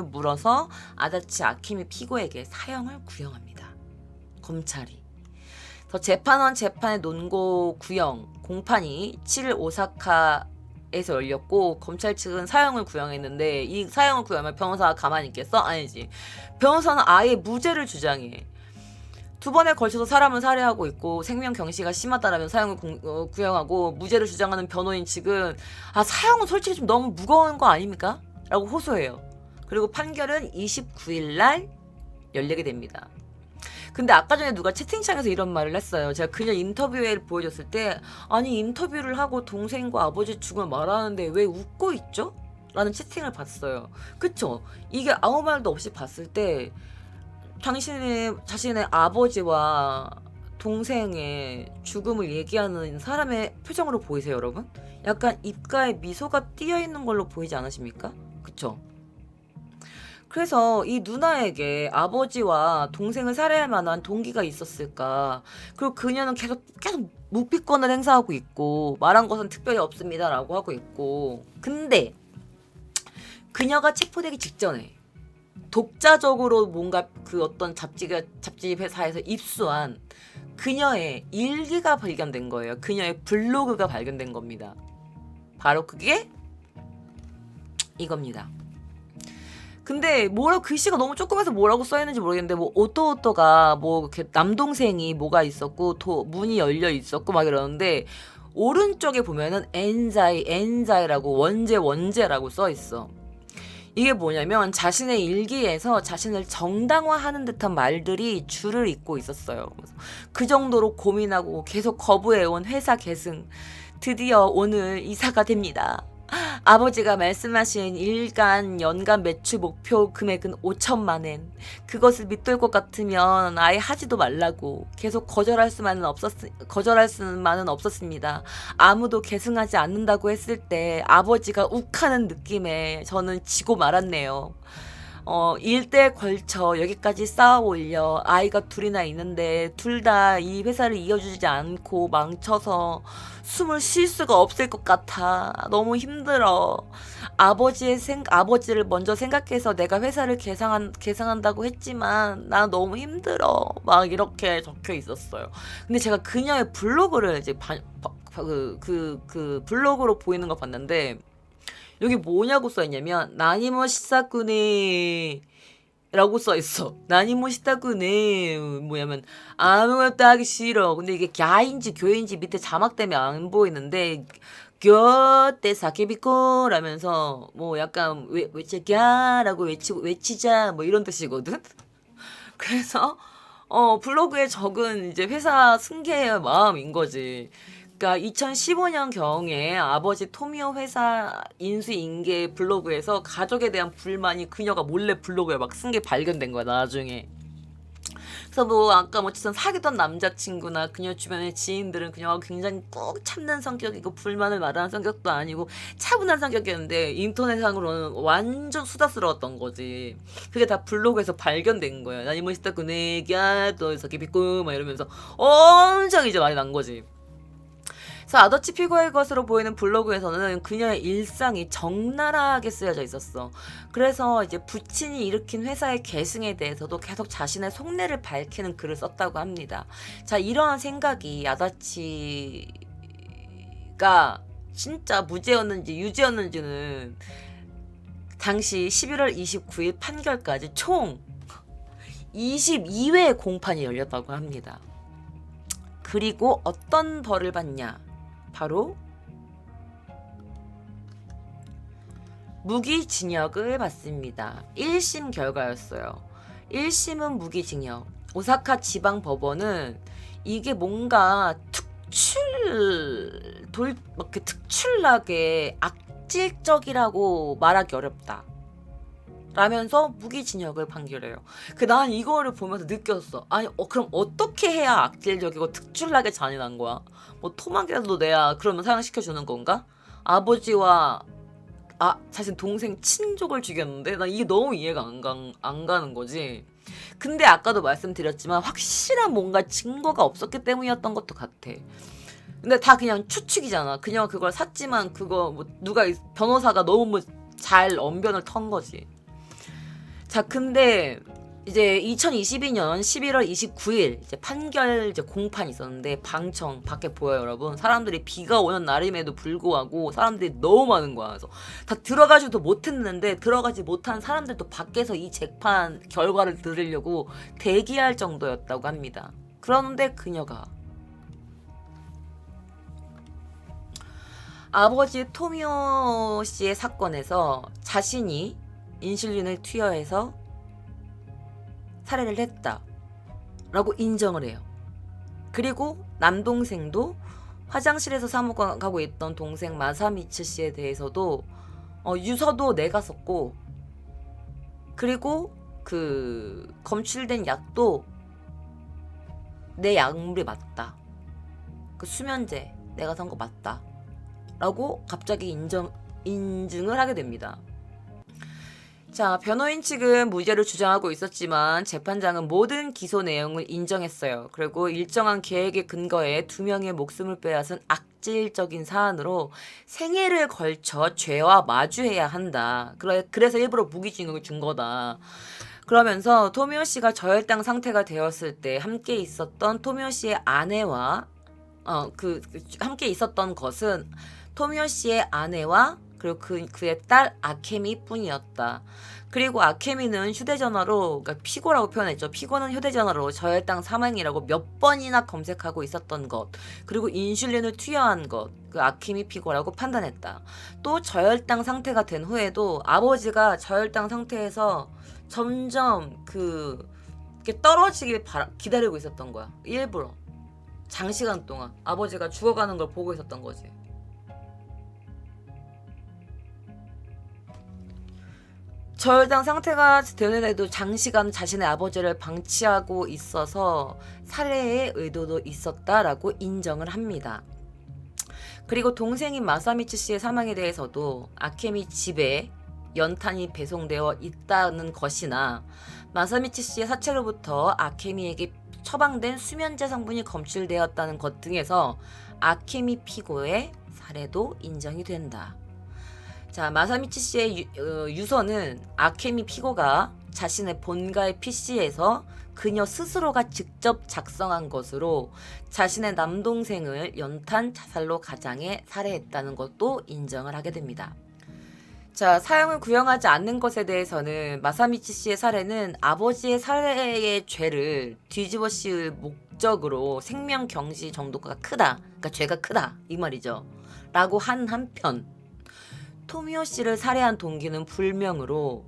물어서 아다치 아키미 피고에게 사형을 구형합니다. 검찰이. 재판원 재판의 논고 구형 공판이 7일 오사카에서 열렸고 검찰 측은 사형을 구형했는데 이 사형을 구형하면 변호사가 가만히 있겠어? 아니지. 변호사는 아예 무죄를 주장해. 2번에 걸쳐서 사람을 살해하고 있고 생명 경시가 심하다라면 사형을 구형하고 무죄를 주장하는 변호인 측은 사형은 솔직히 좀 너무 무거운 거 아닙니까? 라고 호소해요. 그리고 판결은 29일 날 열리게 됩니다. 근데 아까 전에 누가 채팅창에서 이런 말을 했어요. 제가 그냥 인터뷰에 보여줬을 때 아니 인터뷰를 하고 동생과 아버지 죽음을 말하는데 왜 웃고 있죠? 라는 채팅을 봤어요. 그쵸? 이게 아무 말도 없이 봤을 때 자신의 아버지와 동생의 죽음을 얘기하는 사람의 표정으로 보이세요, 여러분? 약간 입가에 미소가 띄어있는 걸로 보이지 않으십니까? 그쵸? 그래서 이 누나에게 아버지와 동생을 살해할 만한 동기가 있었을까? 그리고 그녀는 계속 묵비권을 행사하고 있고 말한 것은 특별히 없습니다라고 하고 있고 근데 그녀가 체포되기 직전에 독자적으로 뭔가 그 어떤 잡지 회사에서 입수한 그녀의 일기가 발견된 거예요. 그녀의 블로그가 발견된 겁니다. 바로 그게 이겁니다. 근데 글씨가 너무 조그매서 뭐라고 써있는지 모르겠는데 오또오또가 이렇게 남동생이 뭐가 있었고 문이 열려 있었고 막 이러는데 오른쪽에 보면은 엔자이라고 원제라고 써있어. 이게 뭐냐면 자신의 일기에서 자신을 정당화하는 듯한 말들이 줄을 잇고 있었어요. 그 정도로 고민하고 계속 거부해온 회사 계승. 드디어 오늘 이사가 됩니다. 아버지가 말씀하신 일간 연간 매출 목표 금액은 5천만 엔. 그것을 믿을 것 같으면 아예 하지도 말라고. 계속 거절할 수만은 없었습니다. 아무도 계승하지 않는다고 했을 때 아버지가 욱하는 느낌에 저는 지고 말았네요. 일대에 걸쳐 여기까지 쌓아 올려 아이가 둘이나 있는데 둘 다 이 회사를 이어주지 않고 망쳐서 숨을 쉴 수가 없을 것 같아. 너무 힘들어. 아버지를 먼저 생각해서 내가 회사를 개상한다고 했지만 나 너무 힘들어. 막 이렇게 적혀 있었어요. 근데 제가 그녀의 블로그를 이제 그 블로그로 보이는 거 봤는데 여기 뭐냐고 써있냐면 나니모 시사쿠네 라고 써있어. 나니모 시사쿠네 뭐냐면 아무것도 하기 싫어. 근데 이게 갸인지 교인지 밑에 자막 때문에 안 보이는데 꺄때 사케비코 라면서 약간 외치갸라고 외치자 이런 뜻이거든. 그래서 블로그에 적은 이제 회사 승계의 마음인 거지. 그러니까 2015년경에 아버지 토미오 회사 인수인계 블로그에서 가족에 대한 불만이 그녀가 몰래 블로그에 막 쓴 게 발견된 거야 나중에. 그래서 아까 사귀던 남자친구나 그녀 주변의 지인들은 그녀가 굉장히 꾹 참는 성격이고 불만을 말하는 성격도 아니고 차분한 성격이었는데 인터넷상으로는 완전 수다스러웠던 거지. 그게 다 블로그에서 발견된 거야. 나니 멋있다 그네야 또 서기비꾸 막 이러면서 엄청 이제 말이 난 거지. 그래서 아더치 피고의 것으로 보이는 블로그에서는 그녀의 일상이 적나라하게 쓰여져 있었어. 그래서 이제 부친이 일으킨 회사의 계승에 대해서도 계속 자신의 속내를 밝히는 글을 썼다고 합니다. 자, 이러한 생각이 아다치가 진짜 무죄였는지 유죄였는지는 당시 11월 29일 판결까지 총 22회의 공판이 열렸다고 합니다. 그리고 어떤 벌을 받냐? 바로 무기징역을 받습니다. 1심 결과였어요. 1심은 무기징역. 오사카 지방법원은 이게 뭔가 특출나게 악질적이라고 말하기 어렵다 라면서 무기징역을 판결해요. 난 이거를 보면서 느꼈어. 아니 그럼 어떻게 해야 악질적이고 특출나게 잔인한 거야? 토막이라도 내야 그러면 사형시켜주는 건가? 아버지와 자신 동생 친족을 죽였는데 나 이게 너무 이해가 안 가는 거지. 근데 아까도 말씀드렸지만 확실한 뭔가 증거가 없었기 때문이었던 것도 같아. 근데 다 그냥 추측이잖아. 그냥 그걸 샀지만 그거 뭐 누가 변호사가 너무 뭐 잘 언변을 턴 거지. 자, 근데 이제 2022년 11월 29일 이제 판결 이제 공판이 있었는데 방청 밖에 보여요, 여러분. 사람들이 비가 오는 날임에도 불구하고 사람들이 너무 많은 거야. 그래서 다 들어가지도 못했는데 들어가지 못한 사람들도 밖에서 이 재판 결과를 들으려고 대기할 정도였다고 합니다. 그런데 그녀가 아버지 토미오 씨의 사건에서 자신이 인슐린을 투여해서 살해를 했다라고 인정을 해요. 그리고 남동생도 화장실에서 사먹어가고 있던 동생 마사미츠 씨에 대해서도 유서도 내가 썼고, 그리고 그 검출된 약도 내 약물이 맞다. 그 수면제 내가 산 거 맞다. 라고 갑자기 인증을 하게 됩니다. 자, 변호인 측은 무죄를 주장하고 있었지만 재판장은 모든 기소 내용을 인정했어요. 그리고 일정한 계획에 근거해 2명의 목숨을 빼앗은 악질적인 사안으로 생애를 걸쳐 죄와 마주해야 한다. 그래서 일부러 무기징역을 준 거다. 그러면서 토미오 씨가 저혈당 상태가 되었을 때 함께 있었던 토미오 씨의 아내와 함께 있었던 것은 토미오 씨의 아내와 그리고 그의 딸 아케미 뿐이었다. 그리고 아케미는 휴대전화로, 그러니까 피고라고 표현했죠. 피고는 휴대전화로 저혈당 사망이라고 몇 번이나 검색하고 있었던 것, 그리고 인슐린을 투여한 것, 그 아케미 피고라고 판단했다. 또 저혈당 상태가 된 후에도 아버지가 저혈당 상태에서 점점 이렇게 떨어지길 기다리고 있었던 거야. 일부러 장시간 동안 아버지가 죽어가는 걸 보고 있었던 거지. 저혈당 상태가 되는데도 장시간 자신의 아버지를 방치하고 있어서 살해의 의도도 있었다라고 인정을 합니다. 그리고 동생인 마사미츠 씨의 사망에 대해서도 아케미 집에 연탄이 배송되어 있다는 것이나 마사미츠 씨의 사체로부터 아케미에게 처방된 수면제 성분이 검출되었다는 것 등에서 아케미 피고의 살해도 인정이 된다. 자, 마사미치 씨의 유서는 아케미 피고가 자신의 본가의 PC에서 그녀 스스로가 직접 작성한 것으로 자신의 남동생을 연탄 자살로 가장해 살해했다는 것도 인정을 하게 됩니다. 자, 사형을 구형하지 않는 것에 대해서는 마사미치 씨의 살해는 아버지의 살해의 죄를 뒤집어 씌울 목적으로 생명 경시 정도가 크다. 그러니까 죄가 크다. 이 말이죠. 라고 한 한편 토미오 씨를 살해한 동기는 불명으로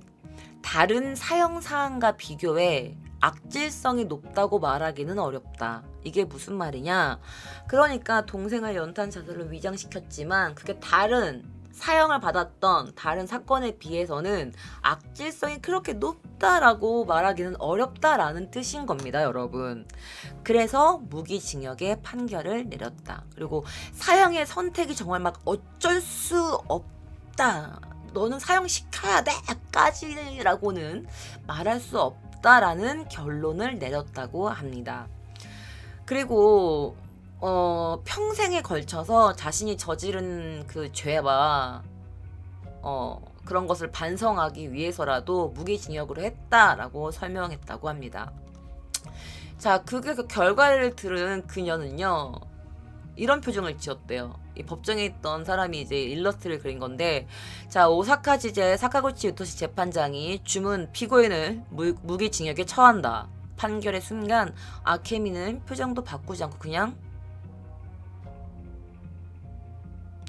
다른 사형 사안과 비교해 악질성이 높다고 말하기는 어렵다. 이게 무슨 말이냐? 그러니까 동생을 연탄 자살로 위장시켰지만 그게 다른 사형을 받았던 다른 사건에 비해서는 악질성이 그렇게 높다라고 말하기는 어렵다라는 뜻인 겁니다, 여러분. 그래서 무기징역의 판결을 내렸다. 그리고 사형의 선택이 정말 막 어쩔 수 없다. 너는 사형시켜야 돼! 까지라고는 말할 수 없다라는 결론을 내렸다고 합니다. 그리고 평생에 걸쳐서 자신이 저지른 그 죄와 그런 것을 반성하기 위해서라도 무기징역으로 했다라고 설명했다고 합니다. 자, 그 결과를 들은 그녀는요, 이런 표정을 지었대요. 이 법정에 있던 사람이 이제 일러스트를 그린 건데, 자, 오사카 지제 사카구치 유토시 재판장이 주문 피고인을 무기징역에 처한다. 판결의 순간 아케미는 표정도 바꾸지 않고 그냥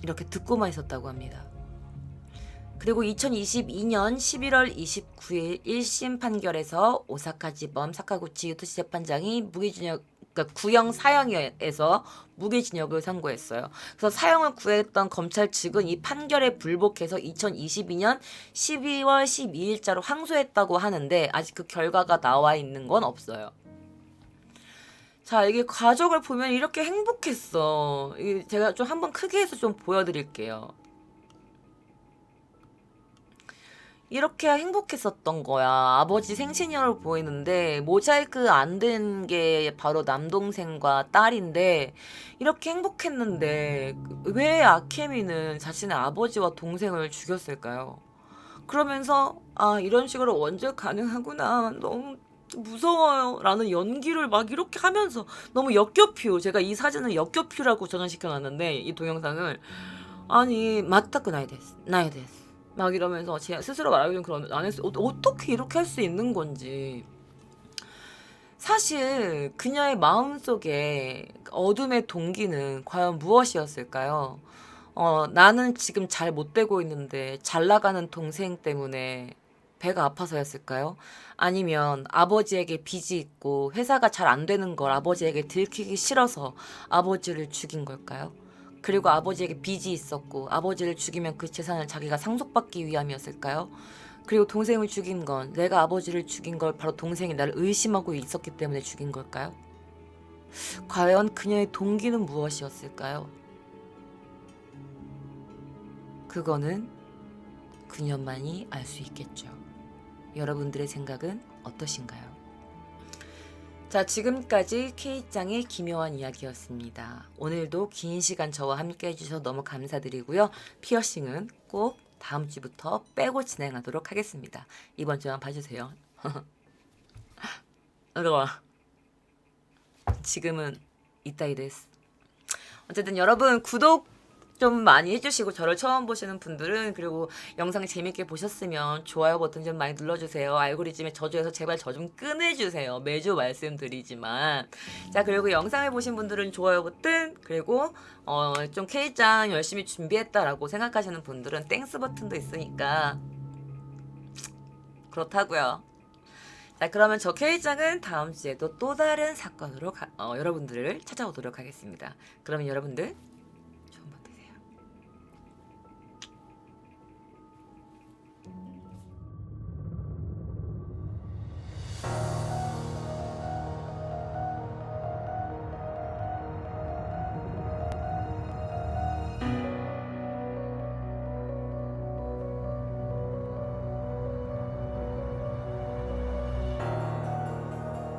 이렇게 듣고만 있었다고 합니다. 그리고 2022년 11월 29일 1심 판결에서 오사카지법 사카구치 유토시 재판장이 그러니까 구형 사형에서 무기징역을 선고했어요. 그래서 사형을 구했던 검찰 측은 이 판결에 불복해서 2022년 12월 12일자로 항소했다고 하는데 아직 그 결과가 나와 있는 건 없어요. 자, 이게 가족을 보면 이렇게 행복했어. 이게 제가 좀 한번 크게 해서 좀 보여드릴게요. 이렇게 행복했었던 거야. 아버지 생신이라고 보이는데 모자이크 안 된 게 바로 남동생과 딸인데 이렇게 행복했는데 왜 아케미는 자신의 아버지와 동생을 죽였을까요? 그러면서 아 이런 식으로 원죄 가능하구나 너무 무서워요 라는 연기를 막 이렇게 하면서 너무 역겹휴 제가 이 사진을 역겹휴라고 저장시켜놨는데 이 동영상을 아니 맞다くないですないです막 이러면서 제 스스로 말하기는 그런 안 했어 어떻게 이렇게 할 수 있는 건지 사실 그녀의 마음속에 어둠의 동기는 과연 무엇이었을까요? 나는 지금 잘 못 되고 있는데 잘 나가는 동생 때문에 배가 아파서였을까요? 아니면 아버지에게 빚이 있고 회사가 잘 안 되는 걸 아버지에게 들키기 싫어서 아버지를 죽인 걸까요? 그리고 아버지에게 빚이 있었고 아버지를 죽이면 그 재산을 자기가 상속받기 위함이었을까요? 그리고 동생을 죽인 건 내가 아버지를 죽인 걸 바로 동생이 나를 의심하고 있었기 때문에 죽인 걸까요? 과연 그녀의 동기는 무엇이었을까요? 그거는 그녀만이 알 수 있겠죠. 여러분들의 생각은 어떠신가요? 자, 지금까지 K짱의 기묘한 이야기였습니다. 오늘도 긴 시간 저와 함께 해주셔서 너무 감사드리고요. 피어싱은 꼭 다음 주부터 빼고 진행하도록 하겠습니다. 이번 주만 봐주세요. 어려워. 지금은 이따이 데스. 어쨌든 여러분 구독 좀 많이 해주시고 저를 처음 보시는 분들은 그리고 영상 재밌게 보셨으면 좋아요 버튼 좀 많이 눌러주세요. 알고리즘에 저주해서 제발 저 좀 꺼내주세요. 매주 말씀드리지만 자 그리고 영상을 보신 분들은 좋아요 버튼 그리고 좀 K짱 열심히 준비했다라고 생각하시는 분들은 땡스 버튼도 있으니까 그렇다고요. 자 그러면 저 K짱은 다음 주에도 또 다른 사건으로 여러분들을 찾아오도록 하겠습니다. 그러면 여러분들